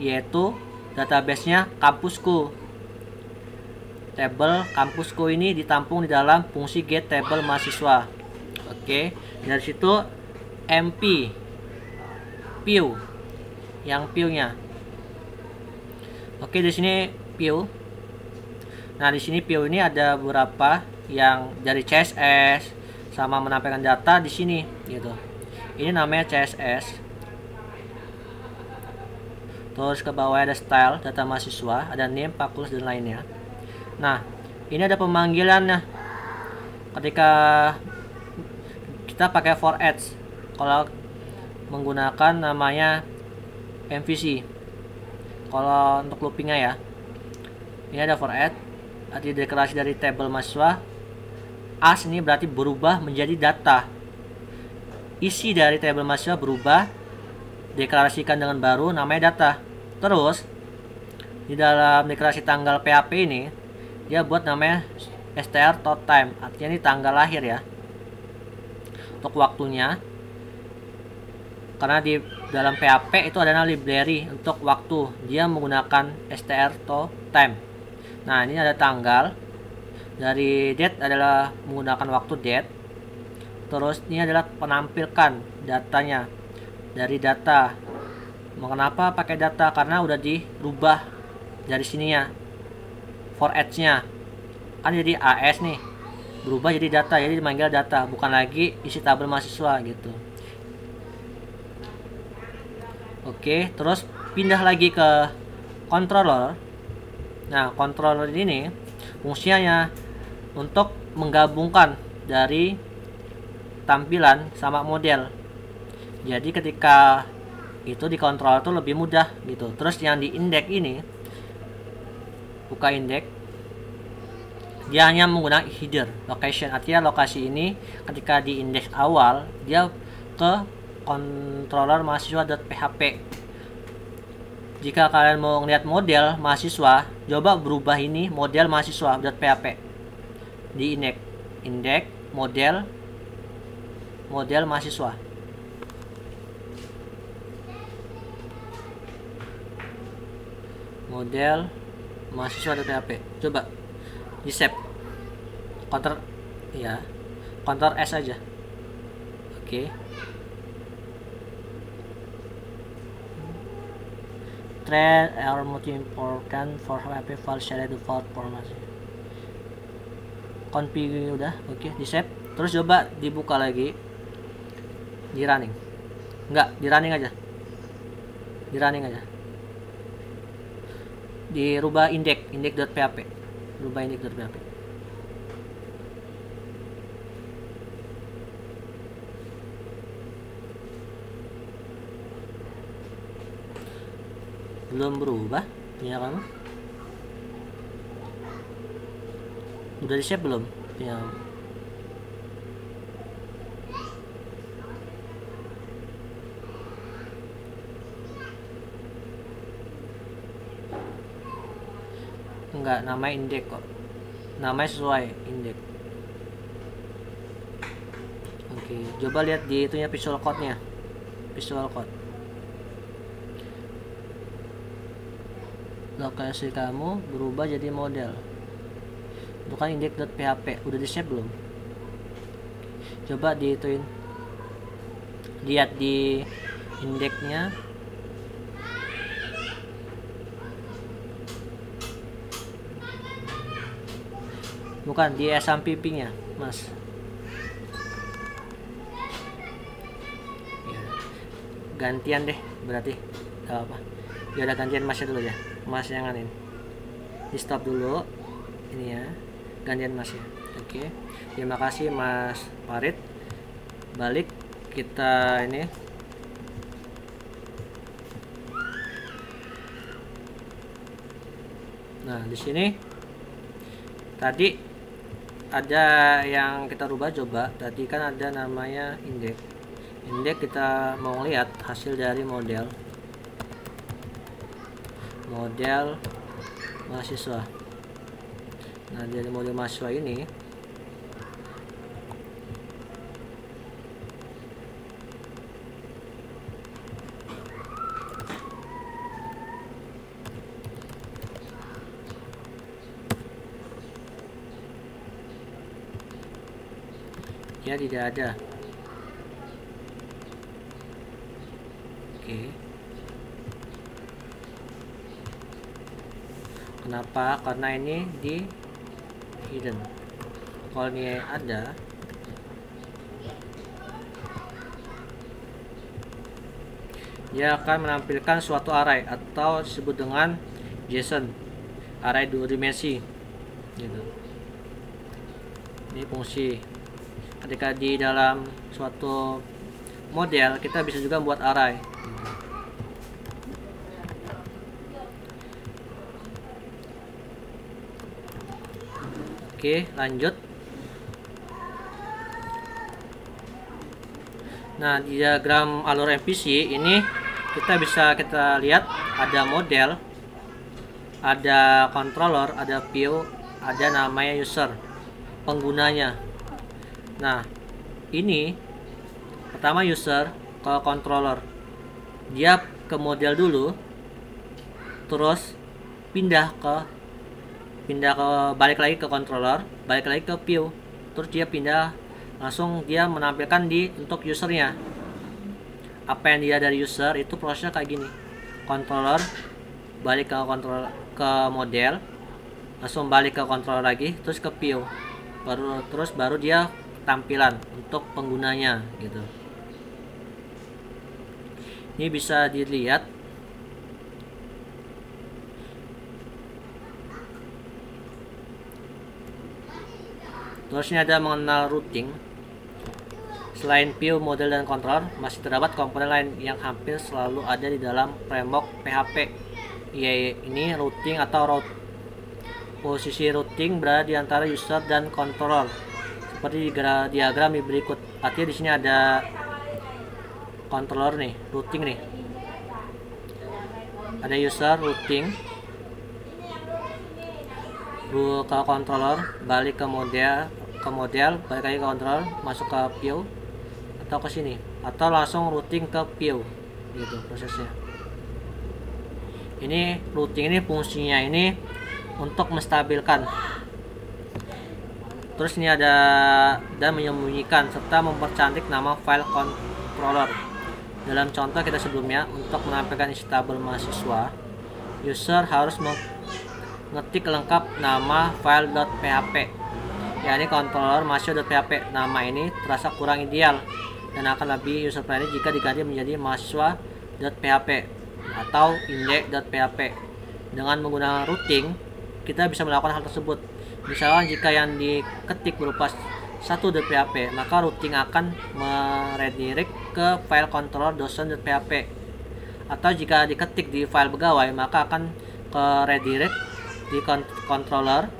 S1: yaitu database-nya kampusku. Table kampusku ini ditampung di dalam fungsi getTable mahasiswa. Oke, dari situ MP view, yang view-nya. Oke, di sini view. Nah, di sini view ini ada beberapa yang dari CSS sama menampilkan data di sini gitu. Ini namanya CSS. Terus ke bawah ada style, data mahasiswa, ada name, fakultas dan lainnya. Nah, ini ada pemanggilannya. Ketika kita pakai for each, kalau menggunakan namanya MVC. Kalau untuk loopingnya ya, ini ada for each, arti deklarasi dari table mahasiswa. As ini berarti berubah menjadi data. Isi dari table mahasiswa berubah, deklarasikan dengan baru, namanya data. Terus di dalam deklarasi tanggal PHP ini, dia buat namanya str.time, artinya ini tanggal lahir ya, untuk waktunya. Karena di dalam PHP itu ada library untuk waktu, dia menggunakan str.time. Nah, ini ada tanggal. Dari date adalah menggunakan waktu date. Terus ini adalah penampilkan datanya dari data. Kenapa pakai data? Karena udah dirubah dari sininya, for each-nya kan jadi AS nih, berubah jadi data, jadi dimanggil data, bukan lagi isi tabel mahasiswa gitu. Oke, terus pindah lagi ke controller. Nah, controller ini fungsinya untuk menggabungkan dari tampilan sama model. Jadi ketika itu dikontrol tuh lebih mudah gitu. Terus yang di index ini, buka index, dia hanya menggunakan header location, artinya lokasi ini ketika di indeks awal dia ke controller mahasiswa.php. Jika kalian mau ngeliat model mahasiswa, coba berubah ini model mahasiswa.php di indeks model mahasiswa. Model mahasiswa.php. Coba di save. Ctrl S aja. Oke. Thread are most important for PHP file share default format. Config udah, oke, di save. Terus coba dibuka lagi. Di running. Enggak, di running aja. Di running aja. Dirubah index.php. Rubah index.php. Belum berubah ya kamu? Udah di save belum ya? Enggak, namanya index kok. Namanya sesuai index. Oke, coba lihat di itunya Visual Code-nya. Visual Code. Lokasi kamu berubah jadi model. Bukan index.php. Udah di save belum? Coba diituin. Lihat di indeksnya. Bukan di sampingnya, Mas. Ya. Gantian deh berarti. Gak apa. Ya udah gantian Masnya dulu ya. Mas yang nganin. Di stop dulu. Ini ya. Gantian Masnya. Oke. Terima kasih Mas Farid. Balik kita ini. Nah, di sini tadi ada yang kita rubah, coba. Tadi kan ada namanya indeks. Indeks kita mau lihat hasil dari model mahasiswa. Nah, dari model mahasiswa ini ya tidak ada. Oke. Kenapa? Karena ini di hidden. Kalau ini ada, dia akan menampilkan suatu array atau disebut dengan JSON, array 2 dimensi gitu. Ini fungsi. Ketika di dalam suatu model kita bisa juga buat array. Oke, lanjut. Nah, di diagram alur MVC ini kita lihat ada model, ada controller, ada view, ada namanya user, penggunanya. Nah, ini pertama user ke controller, dia ke model dulu, terus balik lagi ke controller, balik lagi ke view, terus dia langsung dia menampilkan untuk usernya. Apa yang dia dari user itu prosesnya kayak gini, controller balik ke model, langsung balik ke controller lagi, terus ke view, baru dia tampilan untuk penggunanya gitu. Ini bisa dilihat terus ini ada mengenal routing. Selain view, model, dan controller, masih terdapat komponen lain yang hampir selalu ada di dalam framework PHP. Ini routing atau route. Posisi routing berada di antara user dan controller, seperti di diagram di berikut. Artinya di sini ada controller nih, routing nih. Ada user, routing, ke controller, balik ke model, balik lagi ke controller, masuk ke view, atau ke sini, atau langsung routing ke view, gitu prosesnya. Ini routing ini fungsinya ini untuk menstabilkan. Terus ini ada dan menyembunyikan serta mempercantik nama file controller. Dalam contoh kita sebelumnya, untuk menampilkan instable mahasiswa, user harus mengetik lengkap nama file.php. Ya, ini controller mahasiswa.php. Nama ini terasa kurang ideal dan akan lebih user friendly jika diganti menjadi mahasiswa.php atau index.php. Dengan menggunakan routing, kita bisa melakukan hal tersebut. Misalkan jika yang diketik berupa 1.php, maka routing akan meredirect ke file controller.php. Atau jika diketik di file pegawai, maka akan ke redirect di controller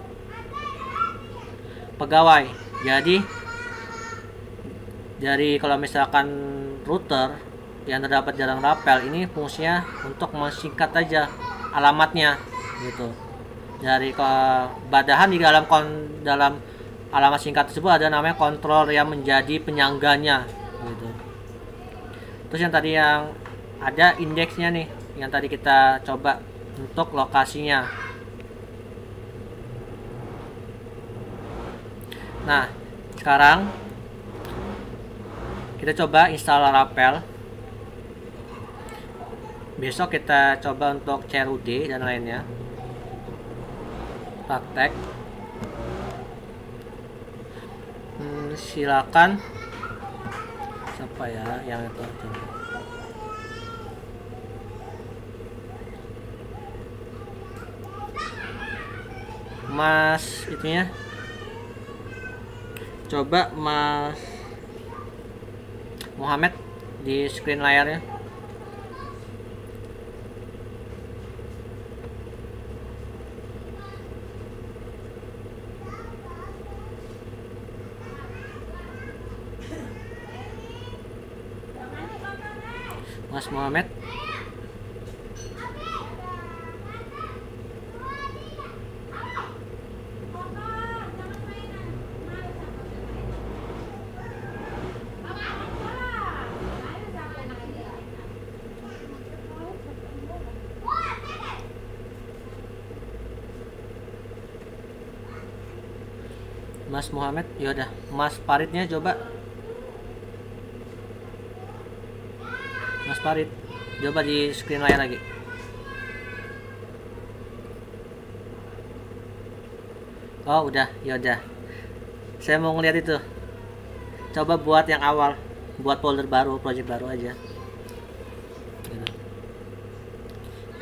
S1: pegawai. Jadi kalau misalkan router yang terdapat dalam Laravel ini fungsinya untuk mensingkat aja alamatnya gitu. Dari badahan di dalam alamat singkat tersebut ada namanya controller yang menjadi penyangganya gitu. Terus yang tadi yang ada indeksnya nih, yang tadi kita coba untuk lokasinya. Nah, sekarang kita coba install Laravel. Besok kita coba untuk CRUD dan lainnya. Praktek. Silakan. Siapa ya yang itu? Mas itunya. Coba Mas Muhammad di screen layarnya. Mas Muhammad. Mas Muhammad, yaudah. Mas Faridnya coba. Mas Farid, coba di screen layar lagi. Oh udah, yaudah. Saya mau ngeliat itu. Coba buat yang awal, buat folder baru, project baru aja.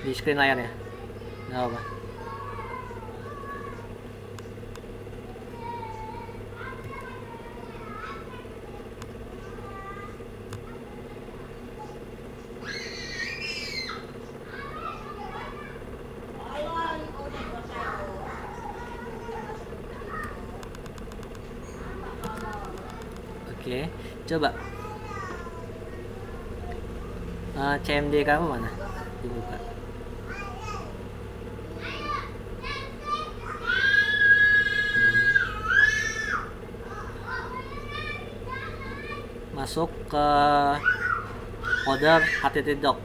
S1: Di screen layarnya, nggak apa. Oke, coba CMD kamu mana? Dibuka. Masuk ke folder httdoc.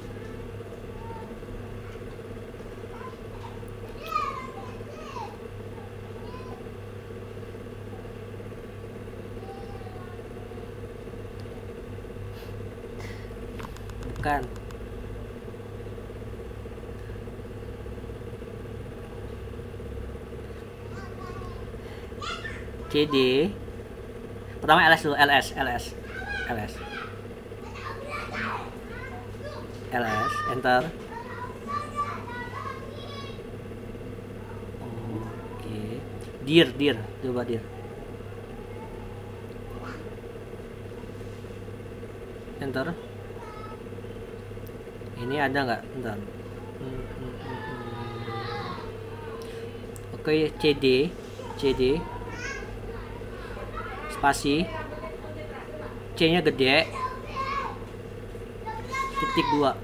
S1: Bukan. CD. Pertama ls dulu, ls. Enter. Oke. Dir, coba dir. Enter. Ini ada nggak? Bentar. Oke, CD spasi C-nya gede, titik 2,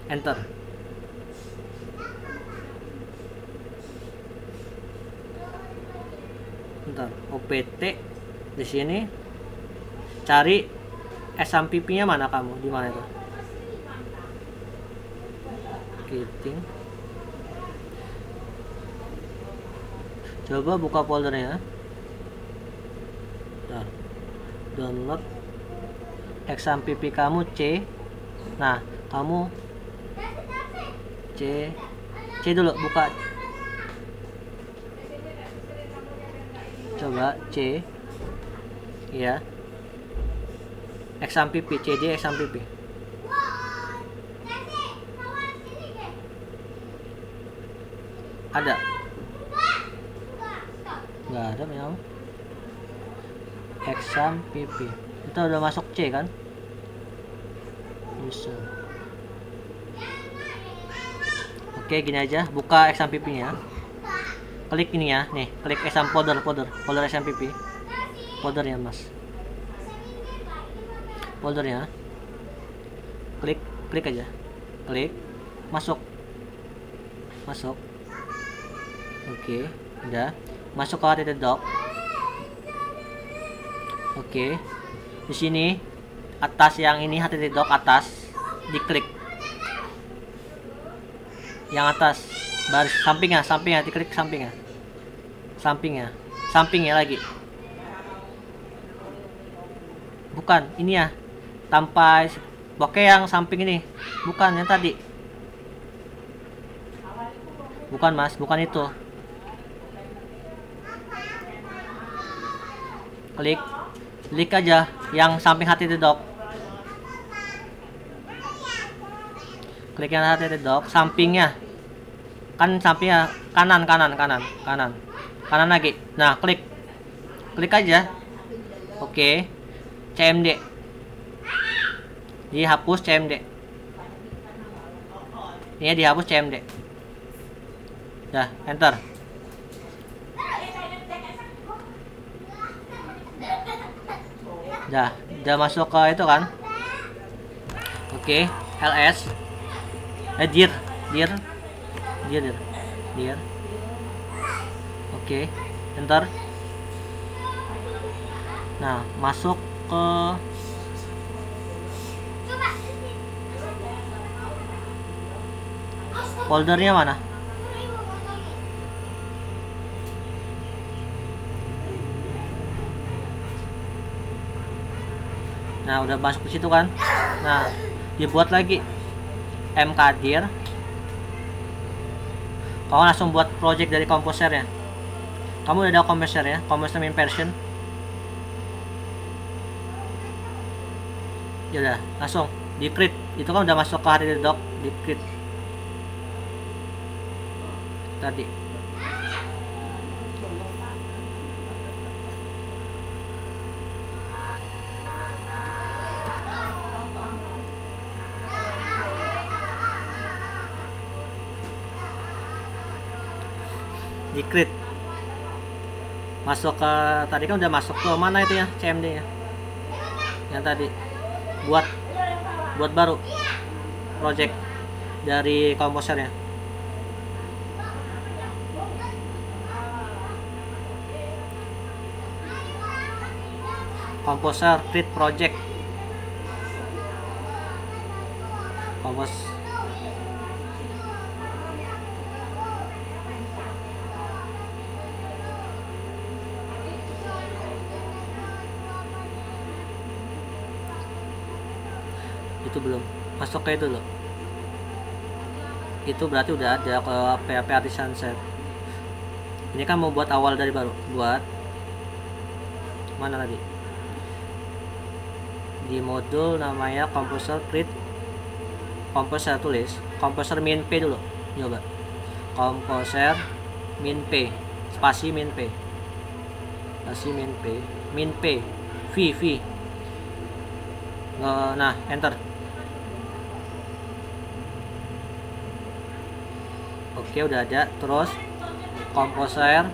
S1: enter. Bentar, OPT di sini cari SMPP-nya mana kamu? Di mana itu? Kiting. Coba buka foldernya. Nah, download XMPP kamu C. Nah, kamu C dulu, buka. Coba C. Ya. XMPP, CD XMPP. Ada? Nggak ada memang. XMPP. Kita udah masuk C kan? Bisa. Oke, gini aja. Buka XMPP-nya. Klik ini ya, nih. Klik folder XMPP. Foldernya, Mas. Foldernya. Klik aja. Klik. Masuk. Oke, udah. Masuk ke httdoc. Oke. Di sini atas yang ini httdoc atas diklik. Yang atas baris sampingnya diklik sampingnya lagi. Bukan, ini ya. Tanpa oke, yang samping ini. Bukan yang tadi. Bukan, Mas, bukan itu. klik aja yang samping HTTDoc. Klik yang HTTDoc, sampingnya kan, sampingnya kanan lagi. Nah, klik aja. Oke. CMD, dihapus CMD. Ini dihapus CMD. Dah, enter. Udah masuk ke itu kan. Oke, ls dir. Oke, enter. Nah, masuk ke foldernya mana? Nah, udah masuk ke situ kan. Nah, dibuat lagi mkdir. Kamu langsung buat project dari Composer ya. Kamu udah ada Composer ya, Composer main version. Ya udah, langsung di create. Itu kan udah masuk ke HTTDoc, di create tadi. Di create. Masuk ke tadi kan udah masuk ke mana itu ya, CMD ya. Yang tadi buat baru project dari Composer ya. Composer create project. Itu belum masuk ke itu loh. Itu berarti udah ada ke PHP Artisan Set. Ini kan mau buat awal dari baru. Buat mana tadi? Di modul namanya Composer create. Composer tulis Composer min p dulu. Coba. Composer min p spasi min p. Spasi min p. Min p. V. Nah, enter. Oke, udah ada. Terus Composer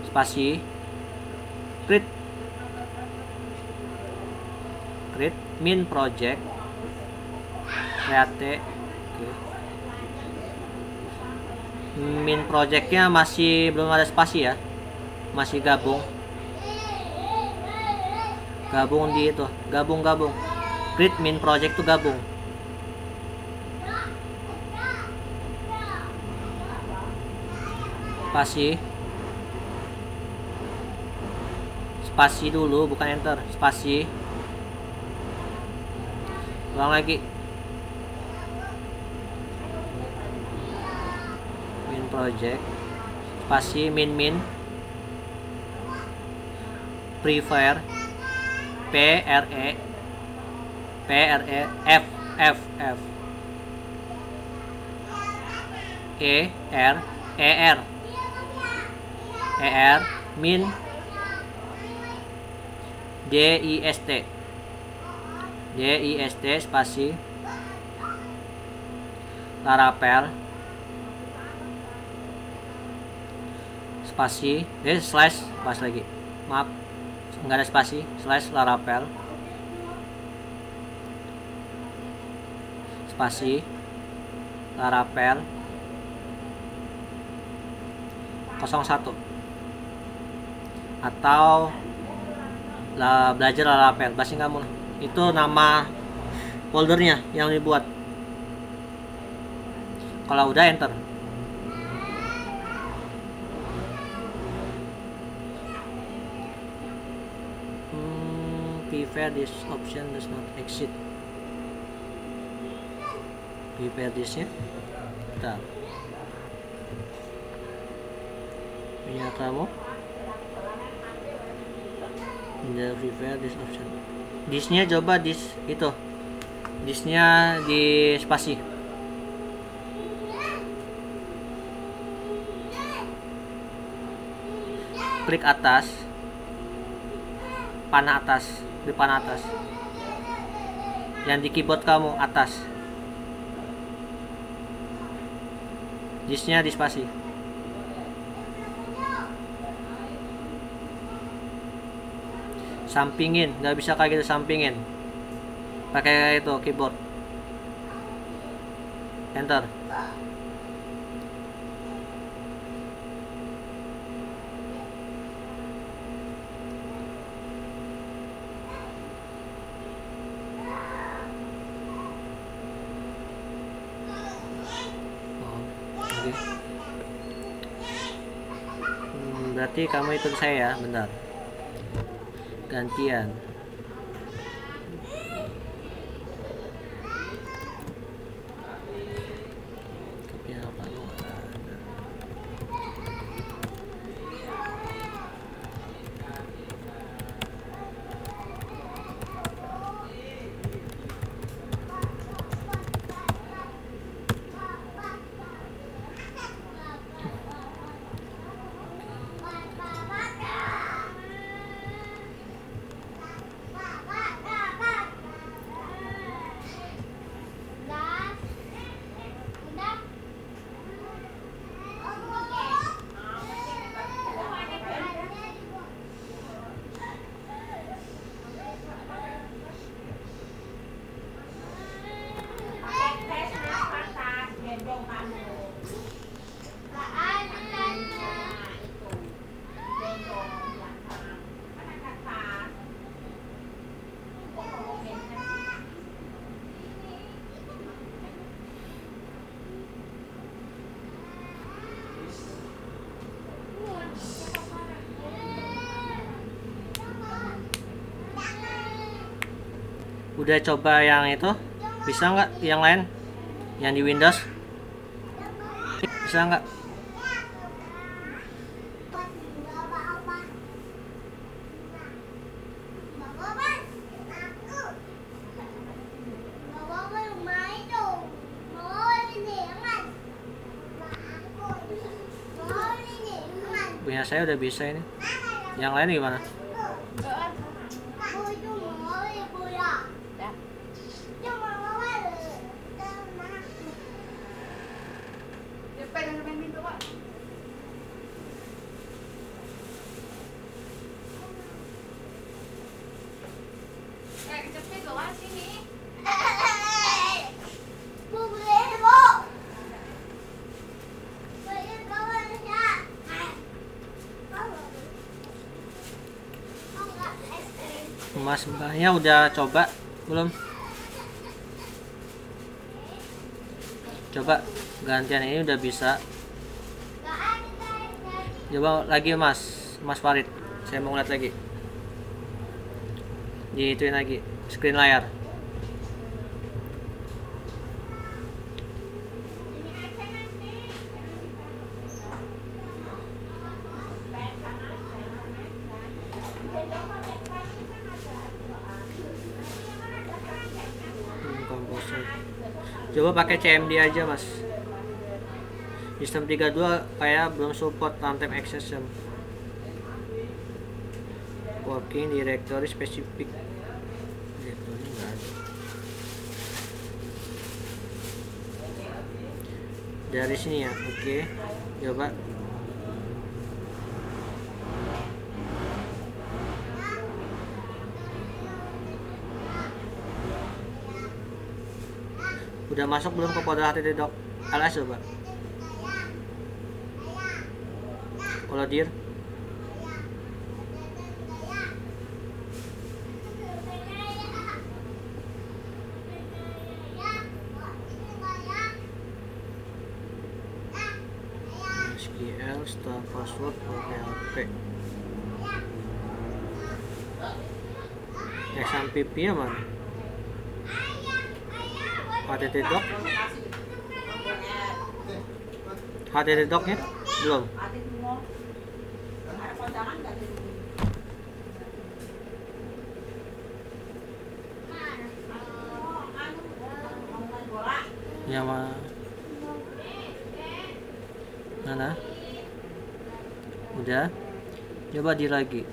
S1: spasi create min project create. Oke. Min projectnya masih belum ada spasi ya, masih gabung di itu, gabung create min project tuh gabung. Spasi dulu, bukan enter. Spasi, ulang lagi, min project spasi min prefer pre f er min dist spasi Laravel spasi slash pas lagi, maaf nggak ada spasi, slash Laravel spasi Laravel 01 atau belajar Laravel, pasti kamu itu nama foldernya yang dibuat. Kalau udah enter. Prepare this option does not exist. Prepare this ya. Bentar. punya kamu. The prepare this option. Disknya coba disk itu. Disknya di spasi. Klik atas. Panah atas, di panah atas. Yang di keyboard kamu atas. Disknya di spasi. Sampingin, nggak bisa kayak gitu, sampingin. Pakai itu keyboard. Enter. Oke. Berarti kamu ikut saya ya, bentar. Gantian. Udah coba yang itu? Bisa nggak yang lain? Yang di Windows? Bisa nggak? Punya saya udah bisa ini. Yang lain gimana? Mas Mbahnya udah coba belum? Coba gantian ini udah bisa. Coba lagi Mas Farid. Saya mau ngeliat lagi. Diituin lagi screen layar. Coba pakai CMD aja Mas. Sistem 32 kayak belum support runtime accession. Working directory specific. Directory nggak ada. Dari sini ya, oke. Coba. Udah masuk belum ke folder htdoc ls coba? Kalau dir SQL start password PHP XMPP ya mana? htdoc htdoc nya belum. Yang mana? Udah. Coba di lagi.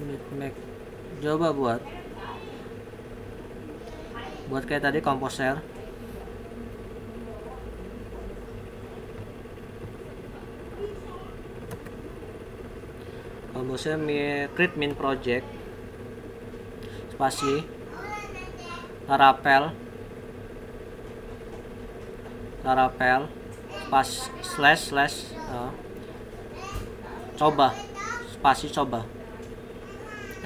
S1: Bitmap. Coba buat kayak tadi komposer. Komposer create min project spasi Laravel slash coba spasi coba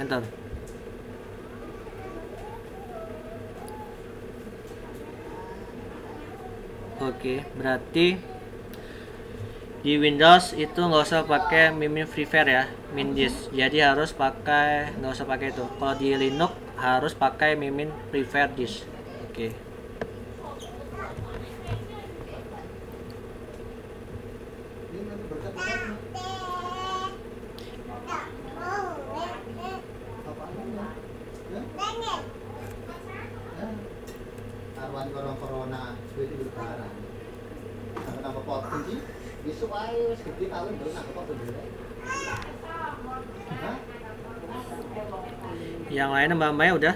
S1: enter. Oke, berarti di Windows itu nggak usah pakai min prefer ya, min disk. Jadi harus pakai, nggak usah pakai itu. Kalau di Linux harus pakai min prefer disk. Oke.
S2: Corona itu berparah. Kenapa potong sih? Besok ayo segede tahun baru nak potong dulu.
S1: Yang lain mbak-mbaknya udah?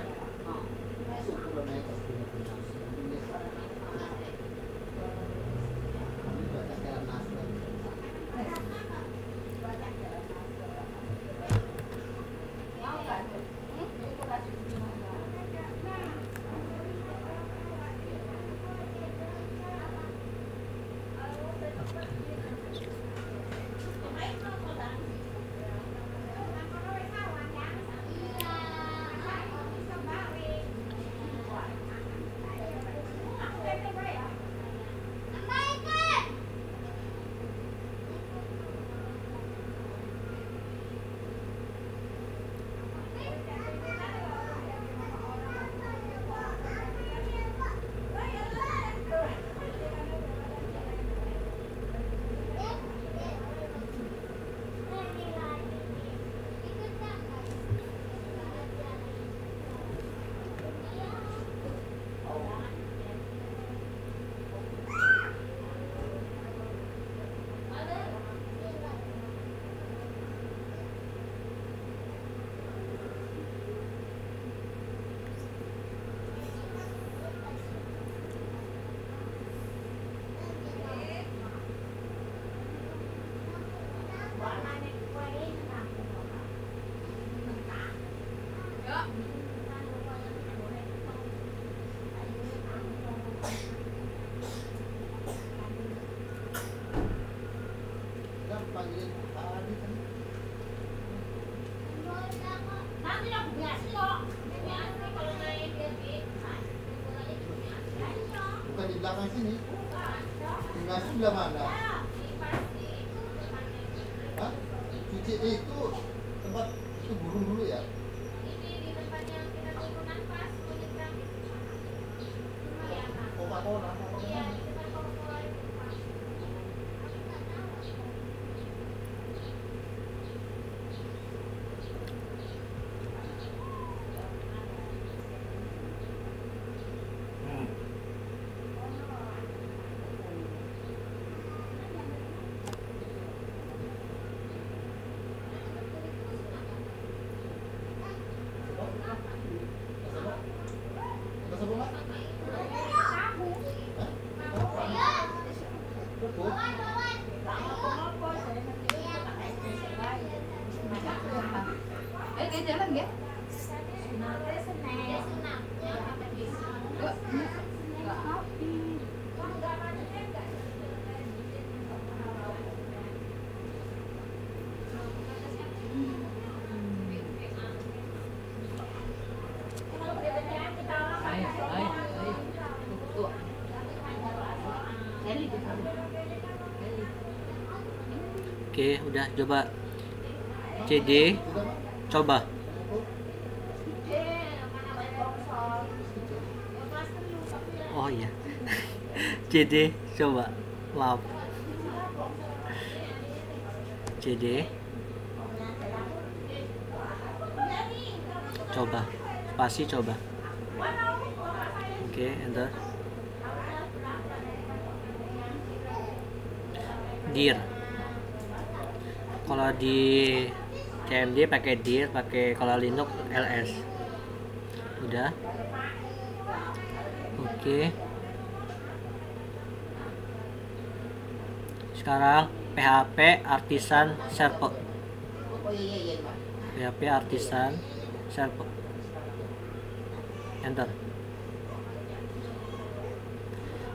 S2: Bukan di belakang sini. Tinggal sebelah mana? Hah? Cuci itu tempat itu burung dulu ya? Coca-Cola.
S3: Jalan ya?
S1: Oke, udah coba CD, coba. Oh iya. CD coba lap. CD coba spasi coba. Oke, enter. Dir. Kalau di CMD pakai dir, pakai kalau Linux ls. Udah. Oke. Sekarang PHP Artisan Server. PHP Artisan Server. Enter.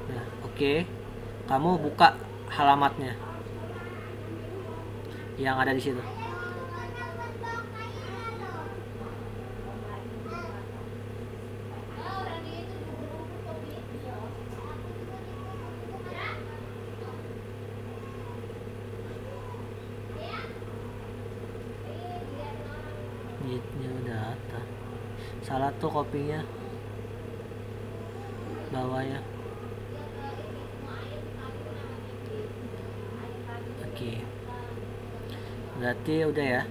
S1: Nah, oke. Kamu buka halamatnya yang ada di situ. Gitnya udah ada. Salah tuh kopinya. Bawahnya. Oke. Berarti udah ya.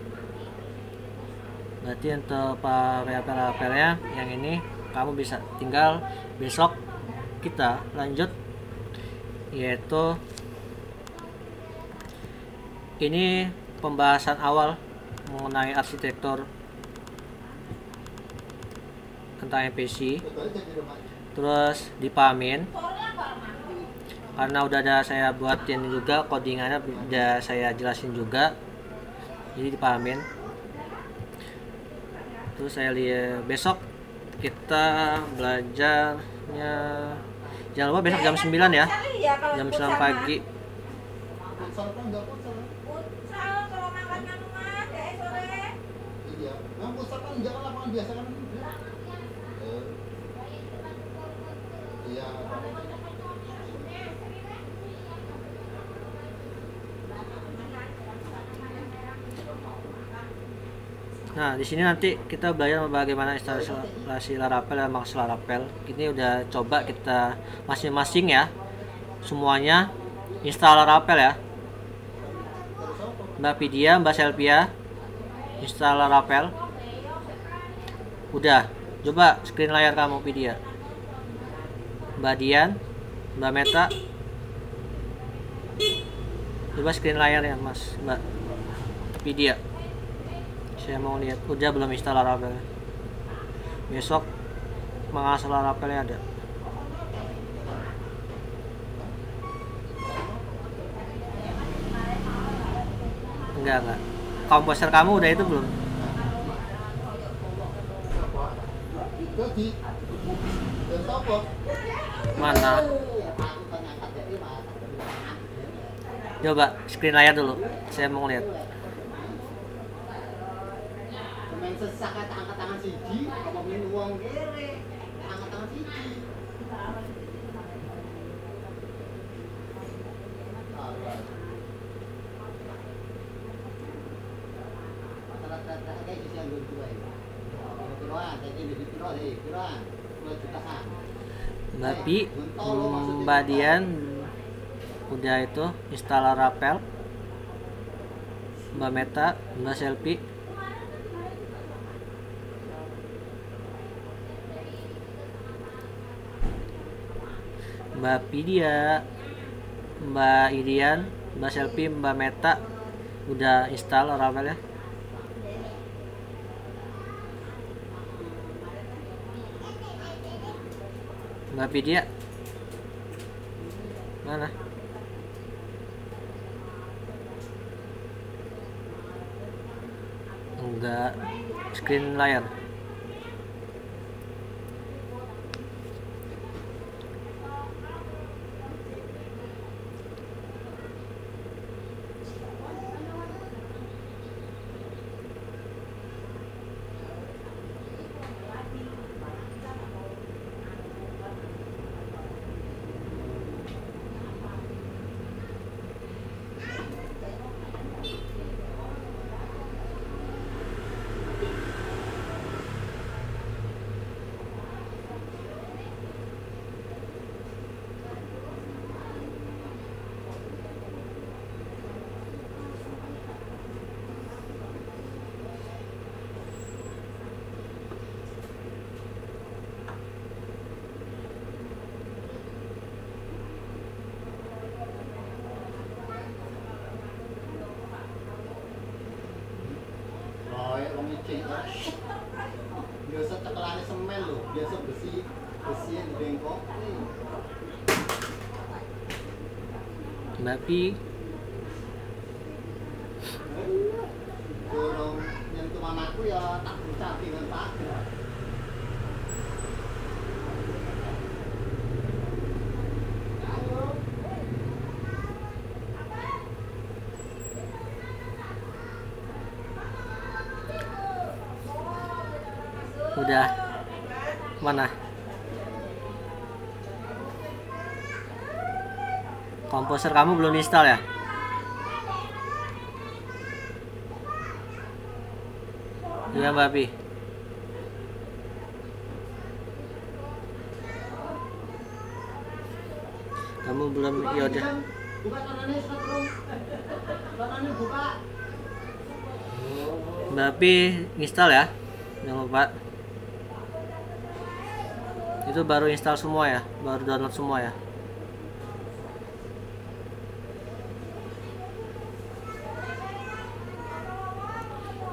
S1: Berarti untuk paralel-paralelnya yang ini kamu bisa tinggal besok kita lanjut, yaitu ini pembahasan awal mengenai arsitektur tentang MPC, terus dipahamin karena udah ada saya buatin juga codingannya, udah saya jelasin juga, jadi dipahamin. Terus saya lihat besok kita belajarnya, jangan lupa besok jam 9 ya, jam 9 pagi. Nah, di sini nanti kita belajar bagaimana instalasi Laravel dan Max Laravel. Ini udah coba kita masing-masing ya, semuanya install Laravel ya. Mbak Vidya, Mbak Selvia, install Laravel. Udah, coba screen layar kamu Vidya. Mbak Dian, Mbak Meta, coba screen layar ya Mas, Mbak Vidya. Saya mau lihat, udah belum install Laravel. Besok mengasal Laravelnya ada. Enggak. Komposer kamu udah itu belum? Mana? Coba screen layar dulu. Saya mau lihat.
S2: Sesak angkat tangan siji, ngomongin uang kere, angkat tangan siji. Rata-rata kayak isi yang dua ya. Kiloan, jadi di kilo deh, kiloan, 2 jutaan.
S1: Mbak Dian udah itu install Laravel. Mbak Meta, Mbak Selfie. Mbak Vidya, Mbak Irian, Mbak Selfie, Mbak Meta udah install Laravel ya. Mbak Vidya mana? Enggak, screen layar.
S2: cengkok. Biasa cekelane semen lho, biasa besi yang bengkok.
S1: Mbak Pi.
S2: Dorong nyentuh anakku ya tak bucah dengan Pak.
S1: Udah. Mana? Komposer kamu belum install ya? Iya Mbak Pi. Kamu belum, ya udah.
S2: Buka tangannya Setrum. Tangannya buka.
S1: Mbak Pi install ya. Jangan lupa. Itu baru install semua ya, baru download semua ya.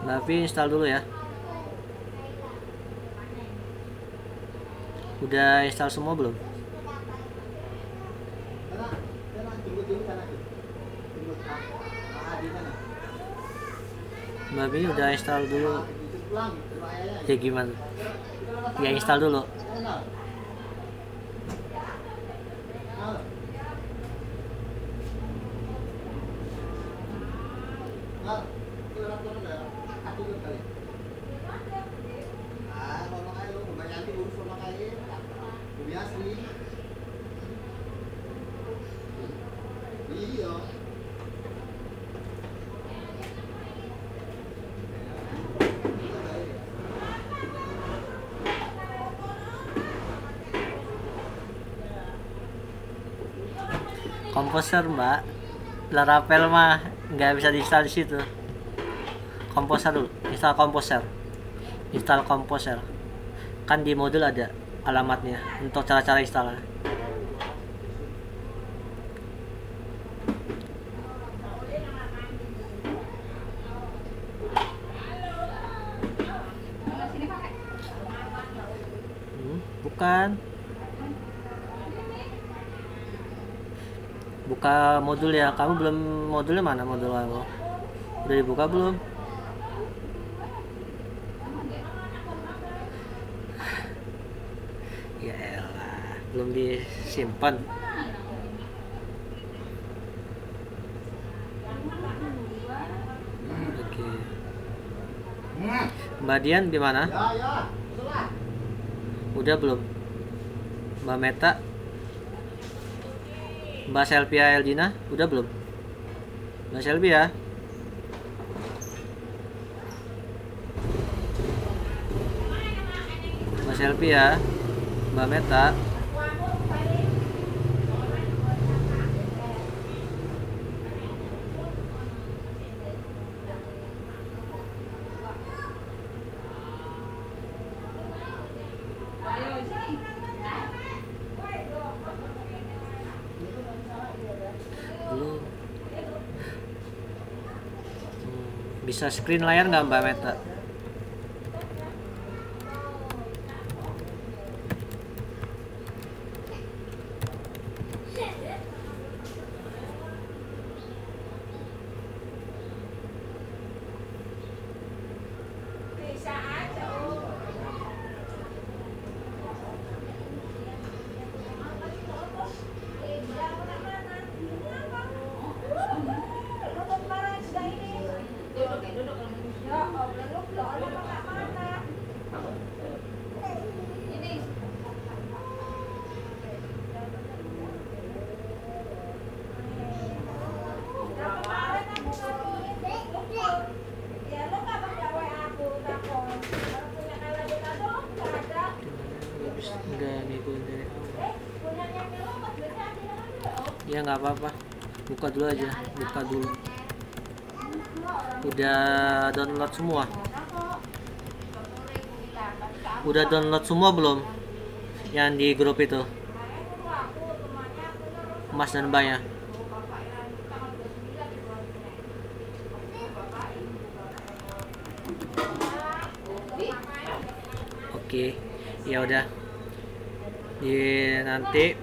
S1: Mbak Pi install dulu ya. Udah install semua belum? Mbak Pi udah install dulu. Ya gimana? Ya install dulu.
S2: Iya.
S1: Komposer Mbak, Laravel mah nggak bisa diinstal di situ. Komposer dulu, install komposer. Kan di modul ada alamatnya untuk cara-cara install. Bukan. Buka modul ya. Kamu belum, modulnya mana modul kamu? Udah dibuka belum? Ya elah, belum disimpan. Oke. Mbak Dian di mana?
S2: Ya.
S1: Udah belum? Mbak Meta? Mbak Selvia Eldina? Udah belum? Mbak Selvia? Mbak Selvia? Mbak Meta? Belum. Bisa screen layar nggak Mbak Meta? Enggak ngikutin dari awal. Ya nggak apa-apa, buka dulu aja, buka dulu. Udah download semua? Udah download semua belum? Yang di grup itu, Mas dan Mbak ya? Oke, ya udah. Di nanti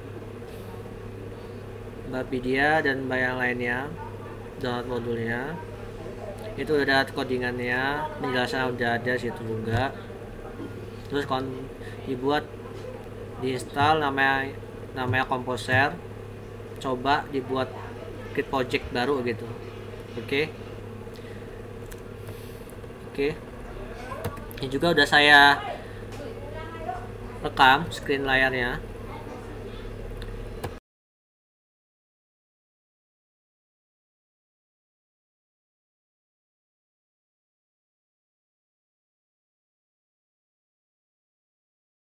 S1: Mbak Vidya dan Mbak yang lainnya download modulnya. Itu udah ada codingannya, penjelasan udah ada situ juga. Terus dibuat, diinstal namanya Composer. Coba dibuat create project baru gitu. Oke. Ini juga udah saya rekam screen layarnya.